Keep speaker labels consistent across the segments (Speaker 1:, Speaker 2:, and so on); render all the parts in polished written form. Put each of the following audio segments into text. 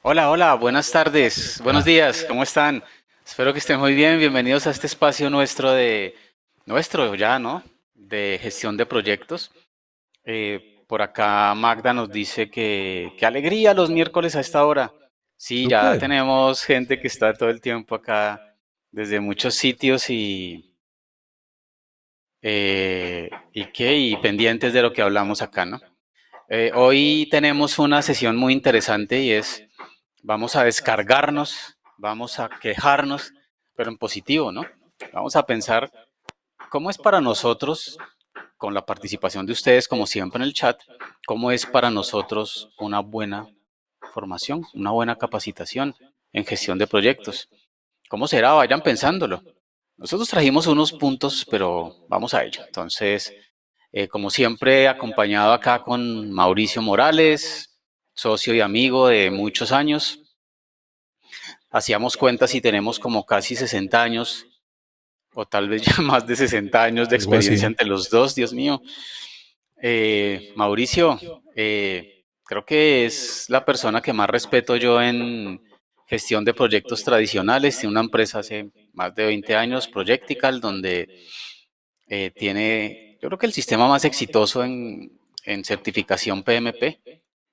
Speaker 1: Hola, hola, buenas tardes, buenos
Speaker 2: Ah,
Speaker 1: días, ¿cómo están? Espero que estén muy bien, bienvenidos a este espacio nuestro ya, ¿no? De gestión de proyectos. Por acá Magda nos dice que qué alegría los miércoles a esta hora. Sí, ya
Speaker 2: súper.
Speaker 1: tenemos gente que está todo el tiempo acá desde muchos sitios y pendientes de lo que hablamos acá, ¿no? Hoy tenemos una sesión muy interesante y vamos a descargarnos, vamos a quejarnos, pero en positivo, ¿no? Vamos a pensar cómo es para nosotros, con la participación de ustedes, como siempre en el chat, cómo es para nosotros una buena formación, una buena capacitación en gestión de proyectos. ¿Cómo será? Vayan pensándolo. Nosotros trajimos unos puntos, pero vamos a ello. Entonces, como siempre, acompañado acá con Mauricio Morales, socio y amigo de muchos años. Hacíamos cuentas y tenemos como casi 60 años, o tal vez ya más de 60 años de
Speaker 2: Algo
Speaker 1: experiencia
Speaker 2: así.
Speaker 1: entre los dos, Dios mío. Mauricio, creo que es la persona que más respeto yo en gestión de proyectos tradicionales. Tiene una empresa hace más de 20 años, Projectical, donde tiene, yo creo que el sistema más exitoso en certificación PMP,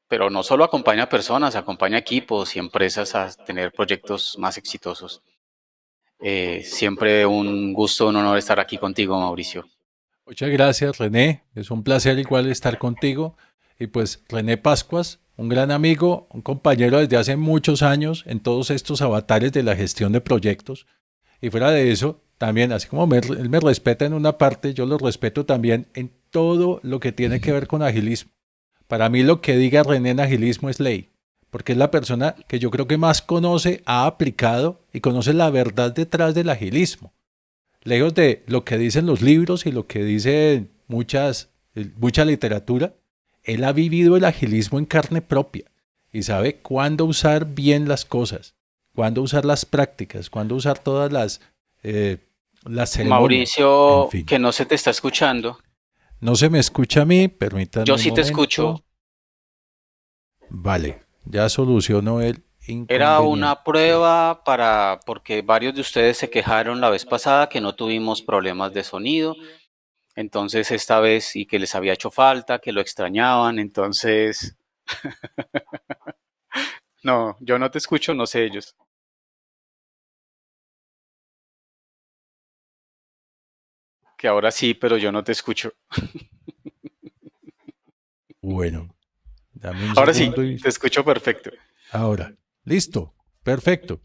Speaker 1: pero no solo acompaña a personas, acompaña a equipos y empresas a tener proyectos más exitosos. Siempre un gusto, un honor estar aquí contigo, Mauricio.
Speaker 2: Muchas gracias, René. Es un placer igual estar contigo. Y pues René Pascuas, un gran amigo, un compañero desde hace muchos años en todos estos avatares de la gestión de proyectos. Y fuera de eso, también, así como él me respeta en una parte, yo lo respeto también en todo lo que tiene que ver con agilismo. Para mí lo que diga René en agilismo es ley, porque es la persona que yo creo que más conoce, ha aplicado y conoce la verdad detrás del agilismo. Lejos de lo que dicen los libros y lo que dice mucha literatura, él ha vivido el agilismo en carne propia y sabe cuándo usar bien las cosas, cuándo usar las prácticas, cuándo usar todas eh, las ceremonias, en
Speaker 1: Mauricio,
Speaker 2: fin.
Speaker 1: que no se te está escuchando.
Speaker 2: No se me escucha a mí,
Speaker 1: Yo
Speaker 2: permítanme un
Speaker 1: sí te escucho.
Speaker 2: momento. Vale, ya solucionó el
Speaker 1: Era una
Speaker 2: inconveniente.
Speaker 1: prueba porque varios de ustedes se quejaron la vez pasada que no tuvimos problemas de sonido. Entonces esta vez y que les había hecho falta, que lo extrañaban. Entonces, no, yo no te escucho, no sé ellos. Que ahora sí, pero yo no te escucho.
Speaker 2: Bueno, dame un
Speaker 1: Ahora sí,
Speaker 2: segundo y
Speaker 1: te escucho perfecto.
Speaker 2: ahora. Listo, perfecto.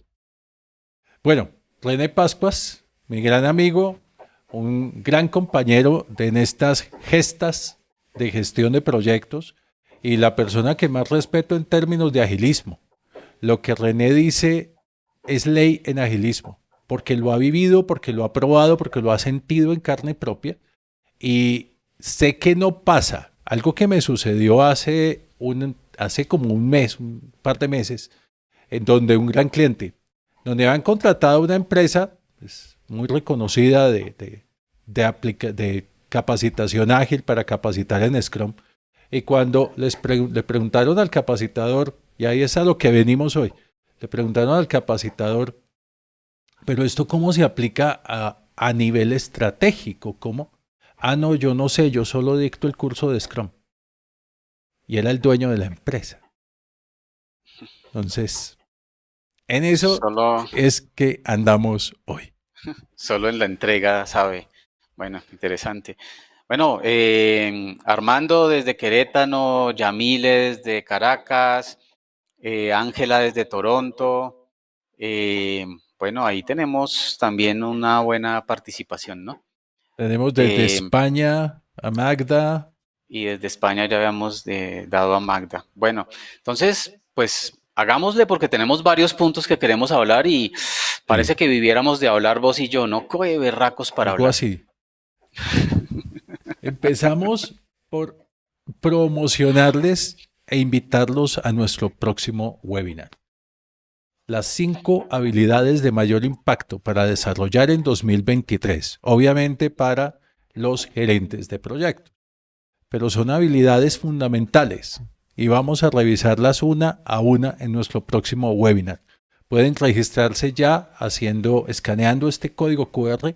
Speaker 2: Bueno, René Pascuas, mi gran amigo, un gran compañero en estas gestas de gestión de proyectos y la persona que más respeto en términos de agilismo. Lo que René dice es ley en agilismo, porque lo ha vivido, porque lo ha probado, porque lo ha sentido en carne propia y sé que no pasa. Algo que me sucedió hace como un mes, un par de meses, en donde un gran cliente, donde han contratado a una empresa pues, muy reconocida de capacitación ágil para capacitar en Scrum. Y cuando le preguntaron al capacitador, y ahí es a lo que venimos hoy, le preguntaron al capacitador, pero esto cómo se aplica a nivel estratégico, ¿cómo? Ah, no, yo no sé, yo solo dicto el curso de Scrum. Y era el dueño de la empresa. Entonces, en eso
Speaker 1: Solo,
Speaker 2: es que andamos hoy.
Speaker 1: solo en la entrega, sabe. Bueno, interesante. Bueno, Armando desde Querétaro, Yamile desde Caracas, Ángela desde Toronto. eh, bueno, ahí tenemos también una buena participación, ¿no?
Speaker 2: Tenemos desde
Speaker 1: Eh,
Speaker 2: España a Magda.
Speaker 1: y desde España ya habíamos dado a Magda. Bueno, entonces, pues hagámosle porque tenemos varios puntos que queremos hablar y
Speaker 2: Sí,
Speaker 1: parece que viviéramos de hablar vos y yo, ¿no? ¡Qué berracos para
Speaker 2: algo
Speaker 1: hablar!
Speaker 2: así. Empezamos por promocionarles e invitarlos a nuestro próximo webinar. Las 5 habilidades de mayor impacto para desarrollar en 2023. Obviamente para los gerentes de proyectos, pero son habilidades fundamentales y vamos a revisarlas una a una en nuestro próximo webinar. Pueden registrarse ya escaneando este código QR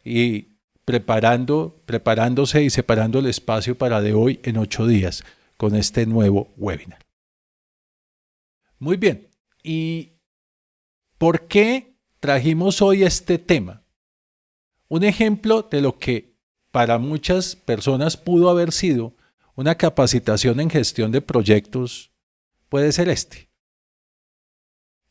Speaker 2: y preparándose y separando el espacio para de hoy en 8 días con este nuevo webinar. Muy bien. ¿Y por qué trajimos hoy este tema? Un ejemplo de lo que para muchas personas pudo haber sido una capacitación en gestión de proyectos puede ser este.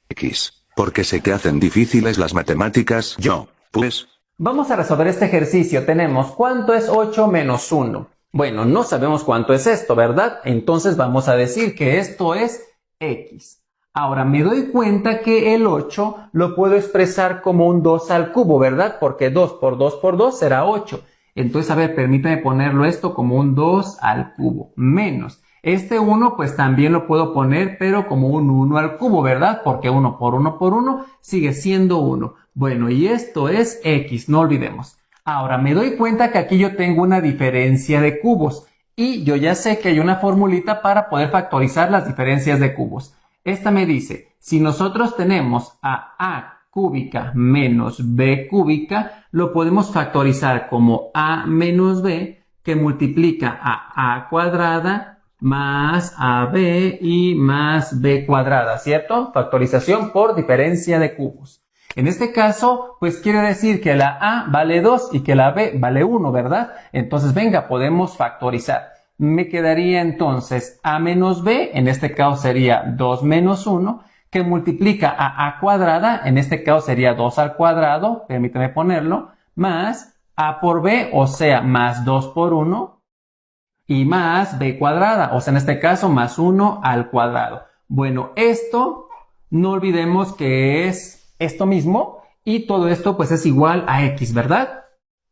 Speaker 3: X. ¿Por qué se te hacen difíciles las matemáticas? Yo, pues.
Speaker 4: Vamos a resolver este ejercicio. Tenemos, ¿cuánto es 8 menos 1? Bueno, no sabemos cuánto es esto, ¿verdad? Entonces vamos a decir que esto es X. Ahora me doy cuenta que el 8 lo puedo expresar como un 2 al cubo, ¿verdad? Porque 2 por 2 por 2 será 8. Entonces, a ver, permítame ponerlo esto como un 2 al cubo, menos. Este 1 pues también lo puedo poner, pero como un 1 al cubo, ¿verdad? Porque 1 por 1 por 1 sigue siendo 1. Bueno, y esto es X, no olvidemos. Ahora, me doy cuenta que aquí yo tengo una diferencia de cubos. Y yo ya sé que hay una formulita para poder factorizar las diferencias de cubos. Esta me dice, si nosotros tenemos a cúbica menos b cúbica, lo podemos factorizar como a menos b, que multiplica a cuadrada más ab y más b cuadrada, ¿cierto? Factorización por diferencia de cubos. En este caso, pues quiere decir que la a vale 2 y que la b vale 1, ¿verdad? Entonces, venga, podemos factorizar. Me quedaría entonces a menos b, en este caso sería 2 menos 1, que multiplica a cuadrada, en este caso sería 2 al cuadrado, permíteme ponerlo, más a por b, o sea, más 2 por 1, y más b cuadrada, o sea, en este caso, más 1 al cuadrado. Bueno, esto, no olvidemos que es esto mismo, y todo esto pues es igual a x, ¿verdad?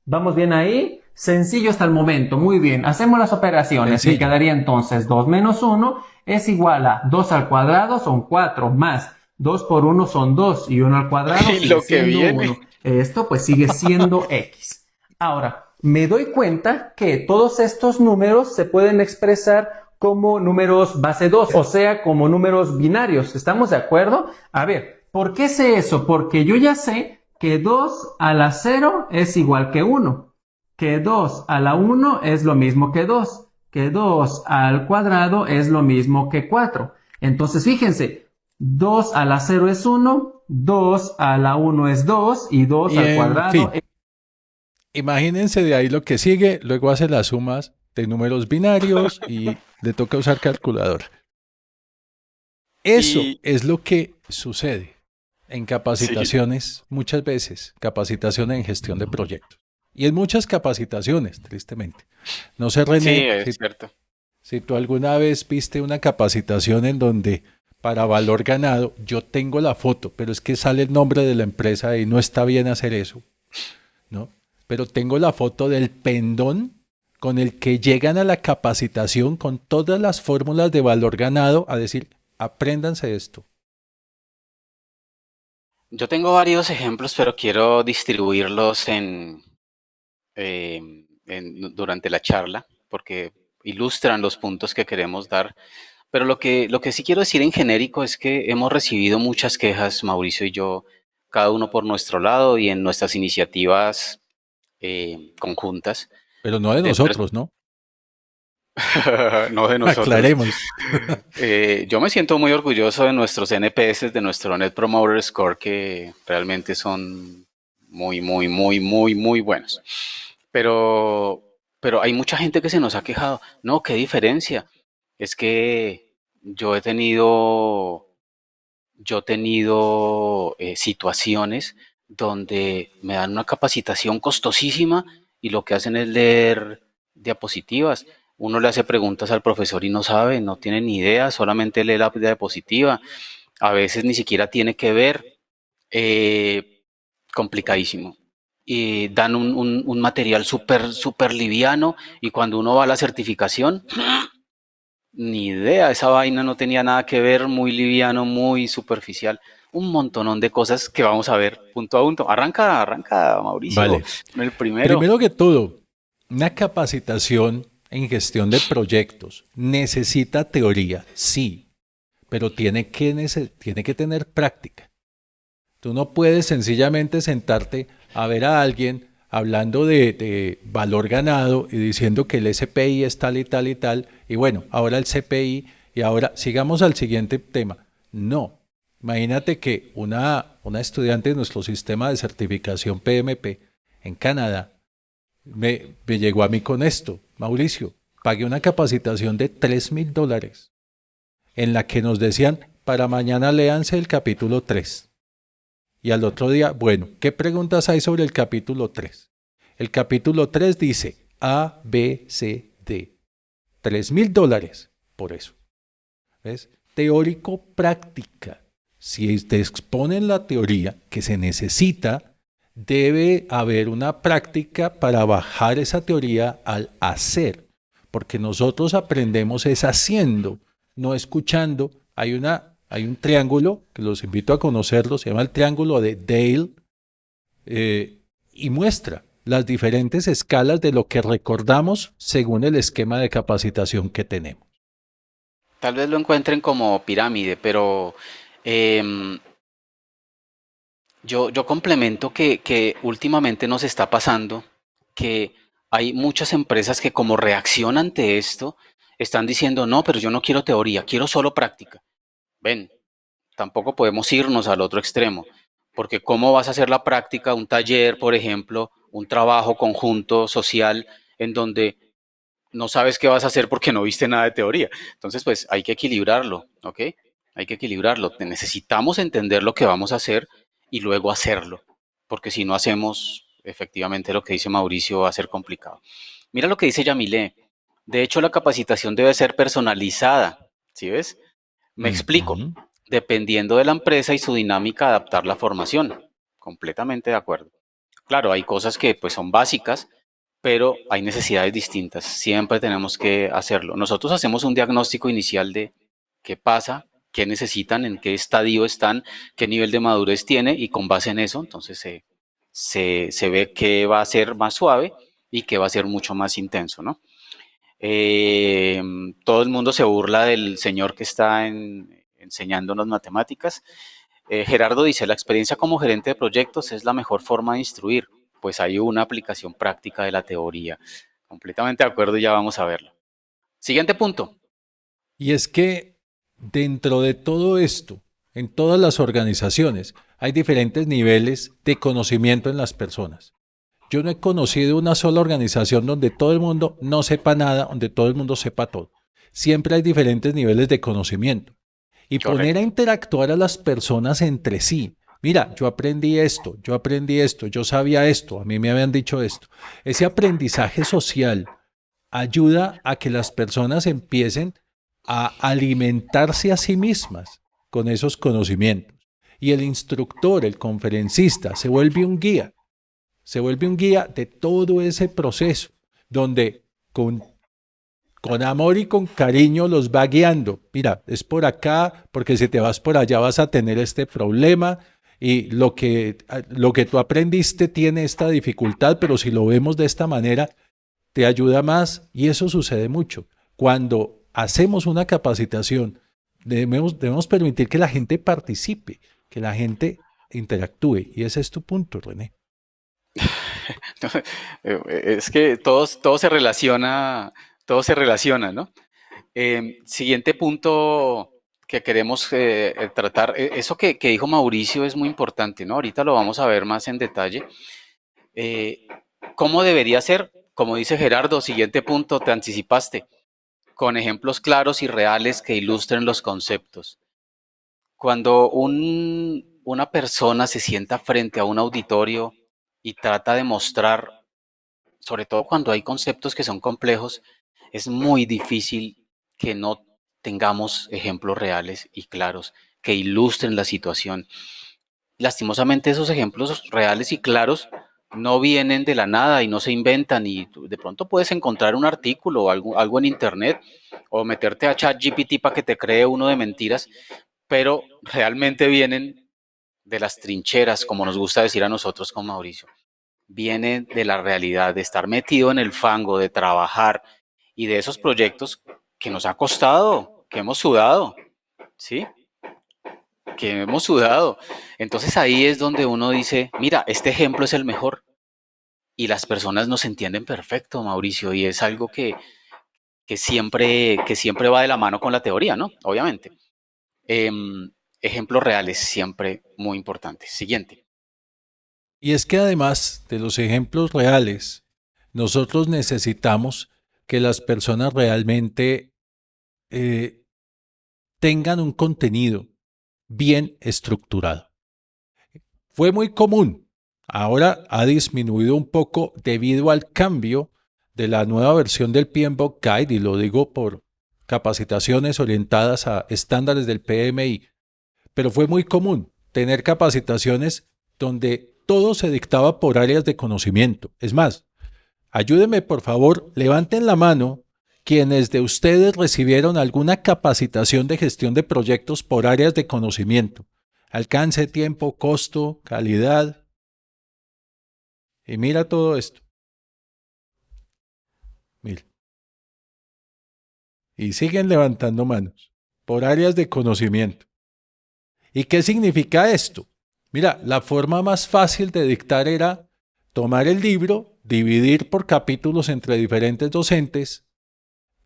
Speaker 4: ¿Vamos bien ahí? Sencillo hasta el momento, muy bien. Hacemos las operaciones.
Speaker 2: Sencillo.
Speaker 4: Me quedaría entonces 2 menos 1 es igual a 2 al cuadrado son 4 más 2 por 1 son 2 y 1 al cuadrado
Speaker 1: Y
Speaker 4: sigue
Speaker 1: lo que
Speaker 4: siendo
Speaker 1: viene.
Speaker 4: 1. Esto pues sigue siendo x. Ahora, me doy cuenta que todos estos números se pueden expresar como números base 2, o sea, como números binarios. ¿Estamos de acuerdo? A ver, ¿por qué sé eso? Porque yo ya sé que 2 a la 0 es igual que 1. Que 2 a la 1 es lo mismo que 2, que 2 al cuadrado es lo mismo que 4. Entonces, fíjense, 2 a la 0 es 1, 2 a la 1 es 2 y 2
Speaker 2: Y
Speaker 4: al cuadrado
Speaker 2: fin,
Speaker 4: es...
Speaker 2: imagínense de ahí lo que sigue, luego hace las sumas de números binarios y le toca usar calculadora. Eso
Speaker 1: Y
Speaker 2: es lo que sucede en capacitaciones, muchas veces, capacitación en gestión de proyectos. Y en muchas capacitaciones, tristemente. No sé,
Speaker 1: sí,
Speaker 2: René,
Speaker 1: es cierto.
Speaker 2: si tú alguna vez viste una capacitación en donde para valor ganado yo tengo la foto, pero es que sale el nombre de la empresa y no está bien hacer eso, ¿no? Pero tengo la foto del pendón con el que llegan a la capacitación con todas las fórmulas de valor ganado a decir, apréndanse esto.
Speaker 1: Yo tengo varios ejemplos, pero quiero distribuirlos durante la charla, porque ilustran los puntos que queremos dar. Pero lo que sí quiero decir en genérico es que hemos recibido muchas quejas, Mauricio y yo, cada uno por nuestro lado y en nuestras iniciativas conjuntas.
Speaker 2: Pero no de
Speaker 1: De per-
Speaker 2: nosotros, ¿no?
Speaker 1: no de nosotros.
Speaker 2: Aclaremos.
Speaker 1: Yo me siento muy orgulloso de nuestros NPS, de nuestro Net Promoter Score, que realmente son muy, muy, muy, muy, muy buenos. Pero, pero hay mucha gente que se nos ha quejado. No, qué diferencia. Es que yo he tenido, situaciones donde me dan una capacitación costosísima y lo que hacen es leer diapositivas. Uno le hace preguntas al profesor y no sabe, no tiene ni idea, solamente lee la diapositiva. A veces ni siquiera tiene que ver. eh, Complicadísimo. Y dan un material súper, súper liviano y cuando uno va a la certificación, ni idea, esa vaina no tenía nada que ver, muy liviano, muy superficial. Un montonón de cosas que vamos a ver punto a punto. Arranca, Mauricio,
Speaker 2: Vale.
Speaker 1: con el primero.
Speaker 2: Primero que todo, una capacitación en gestión de proyectos necesita teoría, sí, pero tiene que tener práctica. Tú no puedes sencillamente sentarte a ver a alguien hablando de valor ganado y diciendo que el SPI es tal y tal y tal, y bueno, ahora el CPI, y ahora sigamos al siguiente tema. No, imagínate que una estudiante de nuestro sistema de certificación PMP en Canadá me llegó a mí con esto: Mauricio, pagué una capacitación de $3,000 en la que nos decían, para mañana léanse el capítulo 3. Y al otro día, bueno, ¿qué preguntas hay sobre el capítulo 3? El capítulo 3 dice A, B, C, D. $3,000 por eso. ¿Ves? Teórico-práctica. Si te exponen la teoría que se necesita, debe haber una práctica para bajar esa teoría al hacer. Porque nosotros aprendemos es haciendo, no escuchando. Hay un triángulo que los invito a conocerlo, se llama el triángulo de Dale, y muestra las diferentes escalas de lo que recordamos según el esquema de capacitación que tenemos.
Speaker 1: Tal vez lo encuentren como pirámide, pero em, yo complemento que últimamente nos está pasando que hay muchas empresas que como reacción ante esto están diciendo, no, pero yo no quiero teoría, quiero solo práctica. Ven, tampoco podemos irnos al otro extremo, porque ¿cómo vas a hacer la práctica, un taller, por ejemplo, un trabajo conjunto social en donde no sabes qué vas a hacer porque no viste nada de teoría? Entonces, pues hay que equilibrarlo, ¿ok? Hay que equilibrarlo. Necesitamos entender lo que vamos a hacer y luego hacerlo, porque si no hacemos efectivamente lo que dice Mauricio va a ser complicado. Mira lo que dice Yamile. De hecho, la capacitación debe ser personalizada, ¿sí ves? Me explico.
Speaker 2: Ujú.
Speaker 1: Dependiendo de la empresa y su dinámica, adaptar la formación. Completamente de acuerdo. Claro, hay cosas que pues son básicas, pero hay necesidades distintas. Siempre tenemos que hacerlo. Nosotros hacemos un diagnóstico inicial de qué pasa, qué necesitan, en qué estadio están, qué nivel de madurez tiene y con base en eso, entonces se ve qué va a ser más suave y qué va a ser mucho más intenso, ¿no? Eh, Todo el mundo se burla del señor que está enseñándonos matemáticas. Gerardo dice, la experiencia como gerente de proyectos es la mejor forma de instruir, pues hay una aplicación práctica de la teoría. Completamente de acuerdo, ya vamos a verlo. Siguiente punto.
Speaker 2: Y es que dentro de todo esto, en todas las organizaciones, hay diferentes niveles de conocimiento en las personas. Yo no he conocido una sola organización donde todo el mundo no sepa nada, donde todo el mundo sepa todo. Siempre hay diferentes niveles de conocimiento. Y poner a
Speaker 1: Correcto.
Speaker 2: interactuar a las personas entre sí. Mira, yo aprendí esto, yo sabía esto, a mí me habían dicho esto. Ese aprendizaje social ayuda a que las personas empiecen a alimentarse a sí mismas con esos conocimientos. Y el instructor, el conferencista, se vuelve un guía de todo ese proceso, donde con amor y con cariño los va guiando. Mira, es por acá, porque si te vas por allá vas a tener este problema, y lo que tú aprendiste tiene esta dificultad, pero si lo vemos de esta manera, te ayuda más. Y eso sucede mucho. Cuando hacemos una capacitación, debemos permitir que la gente participe, que la gente interactúe. Y ese es tu punto, René.
Speaker 1: Es que todo se relaciona, ¿no? Siguiente punto que queremos tratar, eso que dijo Mauricio es muy importante, ¿no? Ahorita lo vamos a ver más en detalle. Eh, ¿Cómo debería ser? Como dice Gerardo, siguiente punto, te anticipaste, con ejemplos claros y reales que ilustren los conceptos. Cuando una persona se sienta frente a un auditorio y trata de mostrar, sobre todo cuando hay conceptos que son complejos, es muy difícil que no tengamos ejemplos reales y claros que ilustren la situación. Lastimosamente esos ejemplos reales y claros no vienen de la nada y no se inventan, y de pronto puedes encontrar un artículo o algo en internet o meterte a ChatGPT para que te cree uno de mentiras, pero realmente vienen de las trincheras, como nos gusta decir a nosotros con Mauricio. Viene de la realidad, de estar metido en el fango, de trabajar y de esos proyectos que nos ha costado, que hemos sudado, ¿sí? Que hemos sudado. Entonces ahí es donde uno dice, mira, este ejemplo es el mejor y las personas nos entienden perfecto, Mauricio, y es algo que siempre va de la mano con la teoría, ¿no? Obviamente. Em, Ejemplos reales, siempre muy importantes. Siguiente.
Speaker 2: Y es que además de los ejemplos reales, nosotros necesitamos que las personas realmente eh, tengan un contenido bien estructurado. Fue muy común, ahora ha disminuido un poco debido al cambio de la nueva versión del PMBOK Guide, y lo digo por capacitaciones orientadas a estándares del PMI, pero fue muy común tener capacitaciones donde todo se dictaba por áreas de conocimiento. Es más, ayúdenme por favor, levanten la mano quienes de ustedes recibieron alguna capacitación de gestión de proyectos por áreas de conocimiento. Alcance, tiempo, costo, calidad. Y mira todo esto. Mira. Y siguen levantando manos por áreas de conocimiento. ¿Y qué significa esto? Mira, la forma más fácil de dictar era tomar el libro, dividir por capítulos entre diferentes docentes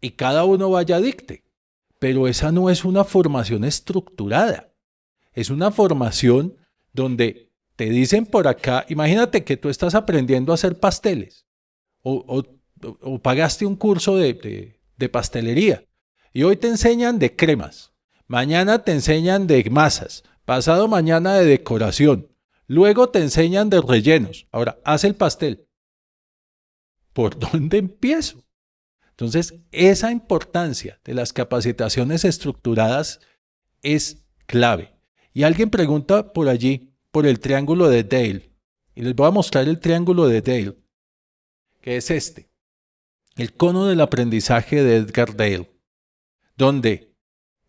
Speaker 2: y cada uno vaya a dicte. Pero esa no es una formación estructurada. Es una formación donde te dicen por acá, imagínate que tú estás aprendiendo a hacer pasteles o pagaste un curso de pastelería y hoy te enseñan de cremas, mañana te enseñan de masas, pasado mañana de decoración, luego te enseñan de rellenos. Ahora, haz el pastel. ¿Por dónde empiezo? Entonces, esa importancia de las capacitaciones estructuradas es clave. Y alguien pregunta por allí, por el triángulo de Dale. Y les voy a mostrar el triángulo de Dale, que es este. El cono del aprendizaje de Edgar Dale, donde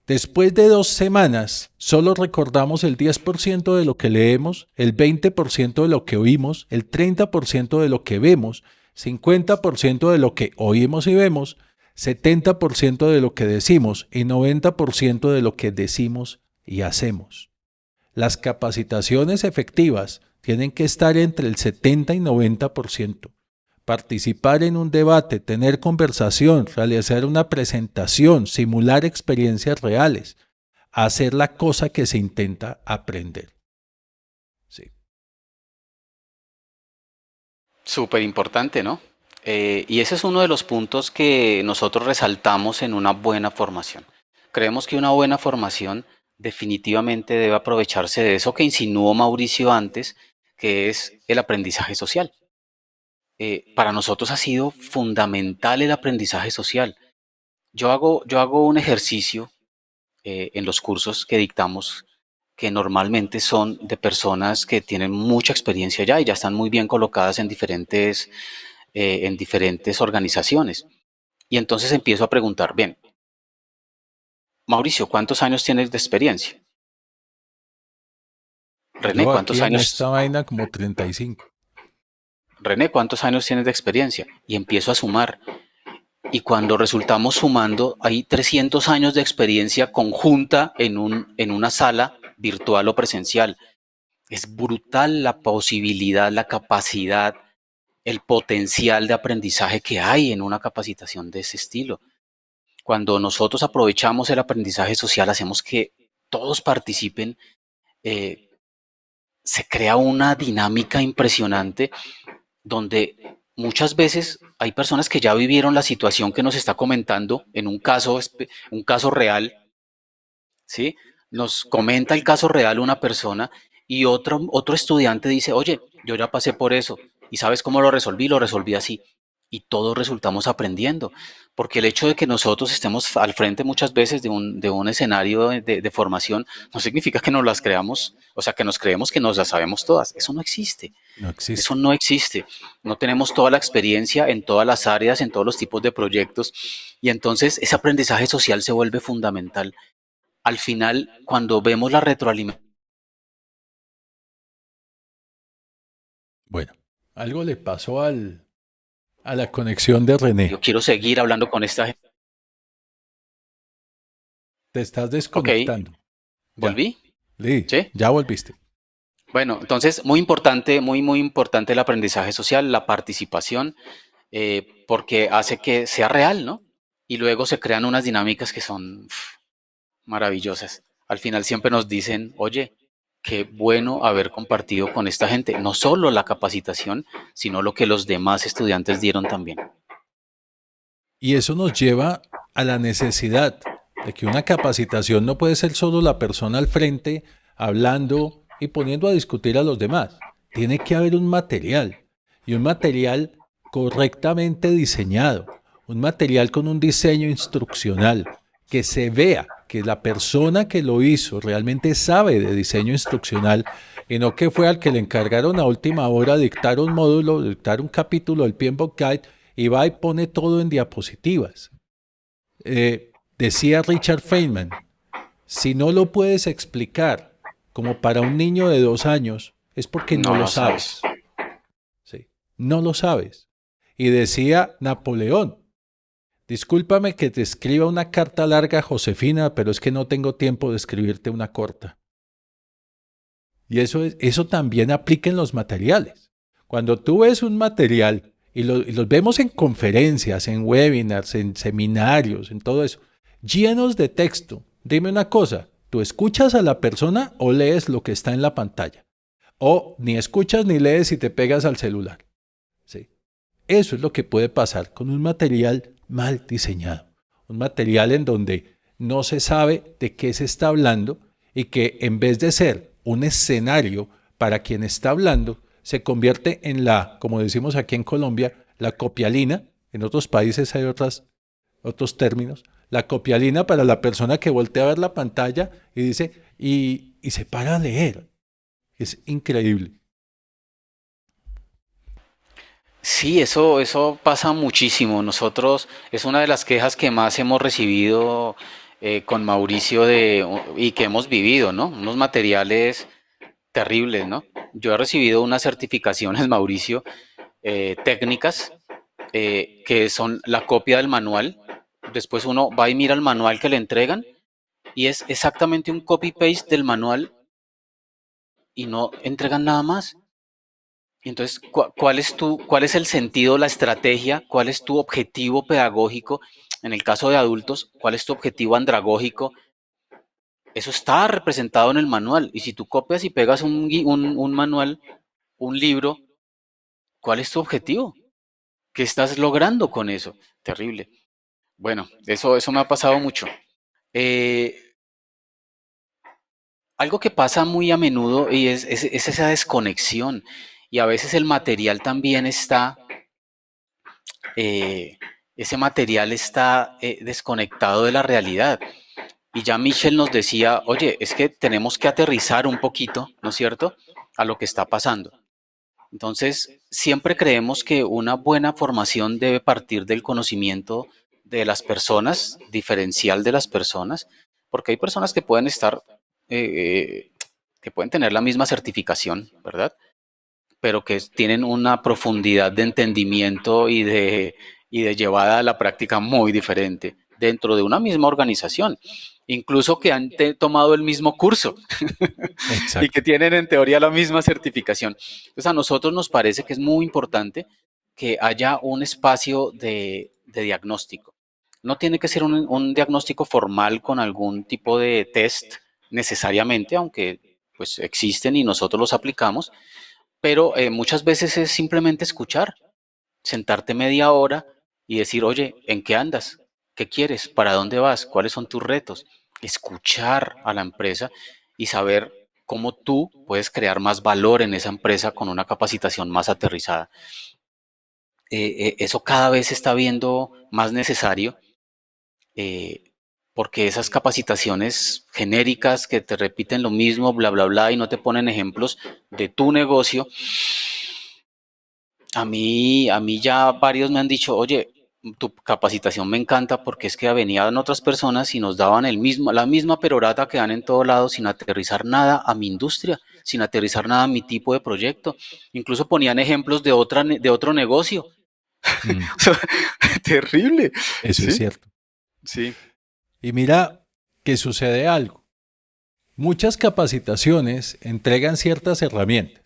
Speaker 2: después de 2 semanas solo recordamos el 10% de lo que leemos, el 20% de lo que oímos, el 30% de lo que vemos, 50% de lo que oímos y vemos, 70% de lo que decimos y 90% de lo que decimos y hacemos. Las capacitaciones efectivas tienen que estar entre el 70 y 90%. Participar en un debate, tener conversación, realizar una presentación, simular experiencias reales, hacer la cosa que se intenta aprender. Sí.
Speaker 1: Súper importante, ¿no? Y ese es uno de los puntos que nosotros resaltamos en una buena formación. Creemos que una buena formación definitivamente debe aprovecharse de eso que insinuó Mauricio antes, que es el aprendizaje social. Para nosotros ha sido fundamental el aprendizaje social. Yo hago un ejercicio en los cursos que dictamos que normalmente son de personas que tienen mucha experiencia ya y ya están muy bien colocadas en diferentes organizaciones. Y entonces empiezo a preguntar, bien, Mauricio, ¿cuántos años tienes de experiencia? René,
Speaker 2: Yo aquí
Speaker 1: ¿cuántos
Speaker 2: en esta
Speaker 1: años?
Speaker 2: vaina como 35.
Speaker 1: René, ¿cuántos años tienes de experiencia? Y empiezo a sumar. Y cuando resultamos sumando, hay 300 años de experiencia conjunta en una sala virtual o presencial. Es brutal la posibilidad, la capacidad, el potencial de aprendizaje que hay en una capacitación de ese estilo. Cuando nosotros aprovechamos el aprendizaje social, hacemos que todos participen, eh, se crea una dinámica impresionante donde muchas veces hay personas que ya vivieron la situación que nos está comentando en un caso real, ¿sí? Nos comenta el caso real una persona y otro estudiante dice, oye, yo ya pasé por eso y ¿sabes cómo lo resolví? Lo resolví así. Y todos resultamos aprendiendo, porque el hecho de que nosotros estemos al frente muchas veces de un escenario de formación no significa que nos las creamos, o sea, que nos creemos que nos las sabemos todas. Eso no existe.
Speaker 2: No
Speaker 1: Eso
Speaker 2: existe.
Speaker 1: no existe. No tenemos toda la experiencia en todas las áreas, en todos los tipos de proyectos. Y entonces ese aprendizaje social se vuelve fundamental. Al final, cuando vemos la retroalimentación,
Speaker 2: Bueno, algo le pasó a la conexión de René.
Speaker 1: Yo quiero seguir hablando con esta gente.
Speaker 2: Te estás
Speaker 1: Ok,
Speaker 2: desconectando. Ya,
Speaker 1: ¿volví? ¿Sí?
Speaker 2: ya volviste.
Speaker 1: Bueno, entonces, muy importante, muy importante el aprendizaje social, la participación, porque hace que sea real, ¿no? Y luego se crean unas dinámicas que son maravillosas. Al final siempre nos dicen, oye, qué bueno haber compartido con esta gente, no solo la capacitación, sino lo que los demás estudiantes dieron también.
Speaker 2: Y eso nos lleva a la necesidad de que una capacitación no puede ser solo la persona al frente hablando y poniendo a discutir a los demás. Tiene que haber un material y un material correctamente diseñado, un material con un diseño instruccional, que se vea que la persona que lo hizo realmente sabe de diseño instruccional y no que fue al que le encargaron a última hora dictar un módulo, dictar un capítulo del PMBOK Guide y va y pone todo en diapositivas. Decía Richard Feynman, si no lo puedes explicar como para un niño de 2 años, es porque no
Speaker 1: No
Speaker 2: lo
Speaker 1: lo
Speaker 2: sabes.
Speaker 1: sabes.
Speaker 2: Sí, no lo sabes. Y decía Napoleón, discúlpame que te escriba una carta larga, Josefina, pero es que no tengo tiempo de escribirte una corta. Y eso también aplica en los materiales. Cuando tú ves un material y los vemos en conferencias, en webinars, en seminarios, en todo eso, llenos de texto, dime una cosa, ¿tú escuchas a la persona o lees lo que está en la pantalla? O ni escuchas ni lees y te pegas al celular. ¿Sí? Eso es lo que puede pasar con un material mal diseñado. Un material en donde no se sabe de qué se está hablando y que en vez de ser un escenario para quien está hablando, se convierte en como decimos aquí en Colombia, la copialina. En otros países hay otros términos. La copialina para la persona que voltea a ver la pantalla y dice, y se para a leer. Es increíble.
Speaker 1: Sí, eso pasa muchísimo. Nosotros, es una de las quejas que más hemos recibido con Mauricio y que hemos vivido, ¿no? Unos materiales terribles, ¿no? Yo he recibido unas certificaciones, Mauricio, técnicas, que son la copia del manual. Después uno va y mira el manual que le entregan y es exactamente un copy-paste del manual y no entregan nada más. Entonces, ¿cuál es el sentido, la estrategia? ¿Cuál es tu objetivo pedagógico? En el caso de adultos, ¿cuál es tu objetivo andragógico? Eso está representado en el manual. Y si tú copias y pegas un manual, un libro, ¿cuál es tu objetivo? ¿Qué estás logrando con eso? Terrible. Bueno, eso me ha pasado mucho. Eh, Algo que pasa muy a menudo y es esa desconexión. Y a veces el material también está ese material está desconectado de la realidad. Y ya Michel nos decía, oye, es que tenemos que aterrizar un poquito, ¿no es cierto?, a lo que está pasando. Entonces, siempre creemos que una buena formación debe partir del conocimiento de las personas, diferencial de las personas, porque hay personas que pueden estar, que pueden tener la misma certificación, ¿verdad? Pero que tienen una profundidad de entendimiento y de llevada a la práctica muy diferente dentro de una misma organización, incluso que han tomado el mismo curso y que
Speaker 2: Exacto.
Speaker 1: tienen en teoría la misma certificación. Entonces a nosotros nos parece que es muy importante que haya un espacio de diagnóstico. No tiene que ser un diagnóstico formal con algún tipo de test necesariamente, aunque pues existen y nosotros los aplicamos, pero muchas veces es simplemente escuchar, sentarte media hora y decir, oye, ¿en qué andas? ¿Qué quieres? ¿Para dónde vas? ¿Cuáles son tus retos? Escuchar a la empresa y saber cómo tú puedes crear más valor en esa empresa con una capacitación más aterrizada. Eso cada vez se está viendo más necesario eh, porque esas capacitaciones genéricas que te repiten lo mismo, bla, bla, bla, y no te ponen ejemplos de tu negocio, a mí ya varios me han dicho, oye, tu capacitación me encanta porque es que venían otras personas y nos daban la misma perorata que dan en todo lado sin aterrizar nada a mi industria, sin aterrizar nada a mi tipo de proyecto. Incluso ponían ejemplos de otro negocio
Speaker 2: Mm,
Speaker 1: O sea, terrible.
Speaker 2: eso es
Speaker 1: Sí,
Speaker 2: cierto.
Speaker 1: sí.
Speaker 2: Y mira que sucede algo. Muchas capacitaciones entregan ciertas herramientas,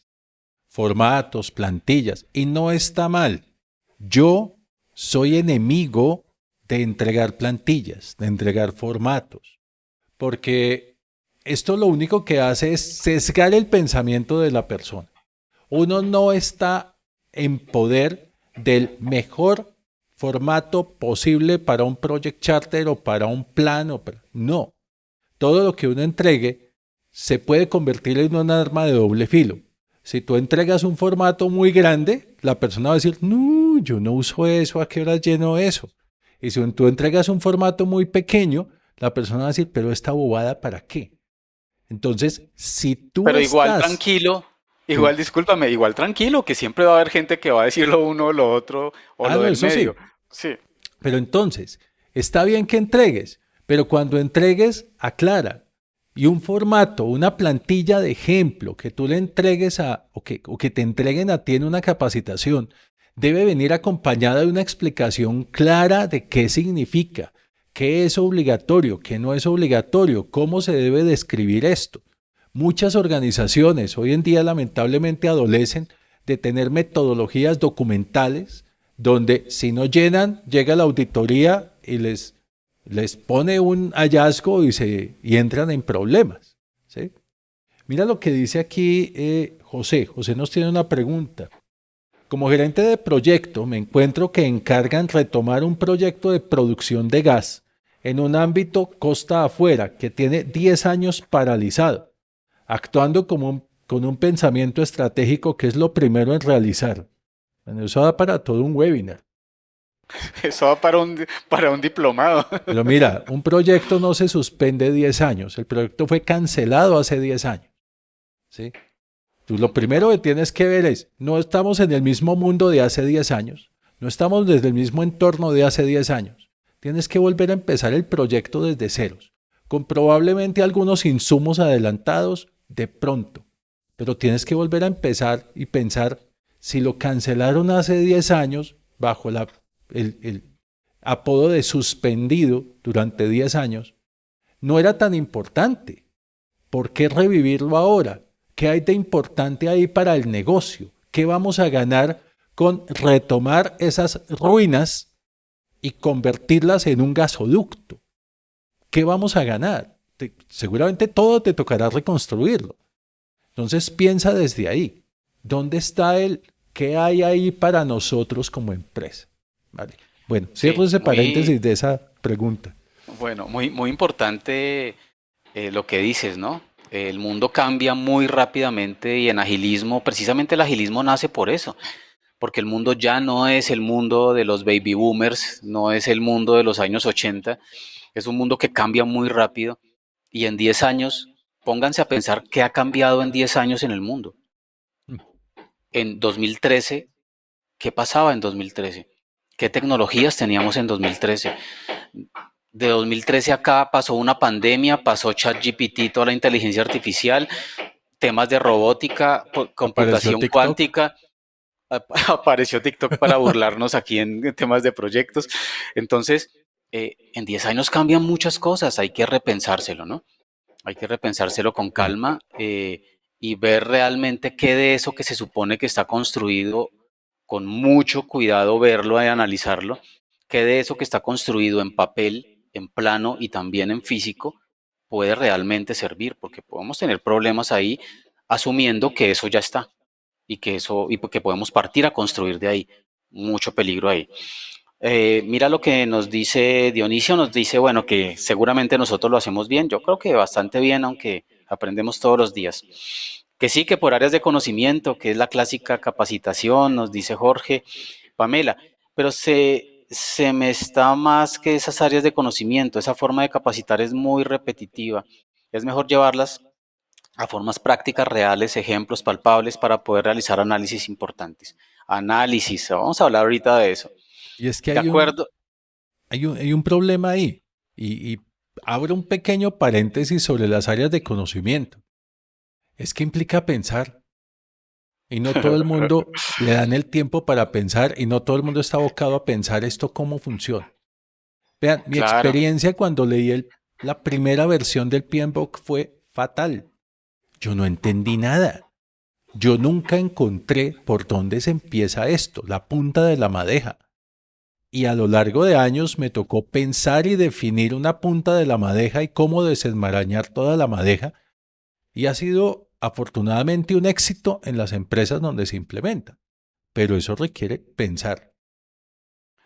Speaker 2: formatos, plantillas, y no está mal. Yo soy enemigo de entregar plantillas, de entregar formatos, porque esto lo único que hace es sesgar el pensamiento de la persona. Uno no está en poder del mejor formato posible para un project charter o para un plan. No, todo lo que uno entregue se puede convertir en un arma de doble filo. Si tú entregas un formato muy grande, la persona va a decir, no, yo no uso eso, ¿a qué hora lleno eso? Y si tú entregas un formato muy pequeño, la persona va a decir, pero esta bobada, ¿para qué? Entonces, si tú
Speaker 1: Pero igual
Speaker 2: estás...
Speaker 1: tranquilo,
Speaker 2: Sí.
Speaker 1: igual discúlpame, igual tranquilo, que siempre va a haber gente que va a decir lo uno, lo otro o
Speaker 2: Ah,
Speaker 1: lo
Speaker 2: no,
Speaker 1: del
Speaker 2: eso
Speaker 1: medio.
Speaker 2: sí.
Speaker 1: Sí,
Speaker 2: Pero entonces, está bien que entregues, pero cuando entregues, aclara. Y un formato, una plantilla de ejemplo que tú le entregues o que te entreguen a ti en una capacitación, debe venir acompañada de una explicación clara de qué significa, qué es obligatorio, qué no es obligatorio, cómo se debe describir esto. Muchas organizaciones hoy en día lamentablemente adolecen de tener metodologías documentales donde si no llenan, llega la auditoría y les pone un hallazgo y entran en problemas. ¿Sí? Mira lo que dice aquí José. José nos tiene una pregunta. Como gerente de proyecto, me encuentro que encargan retomar un proyecto de producción de gas en un ámbito costa afuera que tiene 10 años paralizado, actuando con un pensamiento estratégico que es lo primero en realizar. Bueno, eso da para todo un webinar.
Speaker 1: eso va para un diplomado.
Speaker 2: Pero mira, un proyecto no se suspende 10 años. El proyecto fue cancelado hace 10 años. ¿Sí? Tú lo primero que tienes que ver es, no estamos en el mismo mundo de hace 10 años. No estamos desde el mismo entorno de hace 10 años. Tienes que volver a empezar el proyecto desde ceros, con probablemente algunos insumos adelantados de pronto. Pero tienes que volver a empezar y pensar, si lo cancelaron hace 10 años, bajo el apodo de suspendido durante 10 años, no era tan importante. ¿Por qué revivirlo ahora? ¿Qué hay de importante ahí para el negocio? ¿Qué vamos a ganar con retomar esas ruinas y convertirlas en un gasoducto? ¿Qué vamos a ganar? Seguramente todo te tocará reconstruirlo. Entonces piensa desde ahí. ¿Dónde está el qué hay ahí para nosotros como empresa? ¿Vale? Bueno, cierro
Speaker 1: Sí,
Speaker 2: ese paréntesis
Speaker 1: muy,
Speaker 2: de esa pregunta.
Speaker 1: bueno, muy importante lo que dices, ¿no? El mundo cambia muy rápidamente y en agilismo, precisamente el agilismo nace por eso, porque el mundo ya no es el mundo de los baby boomers, no es el mundo de los años 80, es un mundo que cambia muy rápido y en 10 años, pónganse a pensar qué ha cambiado en 10 años en el mundo. En 2013, ¿qué pasaba en 2013? ¿Qué tecnologías teníamos en 2013? De 2013 acá pasó una pandemia, pasó ChatGPT, toda la inteligencia artificial, temas de robótica,
Speaker 2: Apareció
Speaker 1: computación
Speaker 2: TikTok.
Speaker 1: cuántica, apareció TikTok para burlarnos aquí en temas de proyectos. Entonces, en 10 años cambian muchas cosas, hay que repensárselo, ¿no? Hay que repensárselo con
Speaker 2: Sí.
Speaker 1: calma y ver realmente qué de eso que se supone que está construido, con mucho cuidado verlo y analizarlo, qué de eso que está construido en papel, en plano y también en físico puede realmente servir, porque podemos tener problemas ahí asumiendo que eso ya está y que podemos partir a construir de ahí. Mucho peligro ahí. Mira lo que nos dice Dionisio, nos dice, bueno, que seguramente nosotros lo hacemos bien, yo creo que bastante bien, aunque aprendemos todos los días. Que sí, que por áreas de conocimiento, que es la clásica capacitación, nos dice Jorge, Pamela, pero se me está más que esas áreas de conocimiento, esa forma de capacitar es muy repetitiva, es mejor llevarlas a formas prácticas, reales, ejemplos palpables para poder realizar análisis importantes. Análisis, vamos a hablar ahorita de eso.
Speaker 2: Y es que
Speaker 1: De acuerdo.
Speaker 2: hay un problema ahí. Y abro un pequeño paréntesis sobre las áreas de conocimiento. Es que implica pensar. Y no todo el mundo le dan el tiempo para pensar y no todo el mundo está abocado a pensar esto cómo funciona. Vean, mi
Speaker 1: Claro,
Speaker 2: experiencia cuando leí la primera versión del PMBOK fue fatal. Yo no entendí nada. Yo nunca encontré por dónde se empieza esto, la punta de la madeja. Y a lo largo de años me tocó pensar y definir una punta de la madeja y cómo desenmarañar toda la madeja. Y ha sido afortunadamente un éxito en las empresas donde se implementa. Pero eso requiere pensar.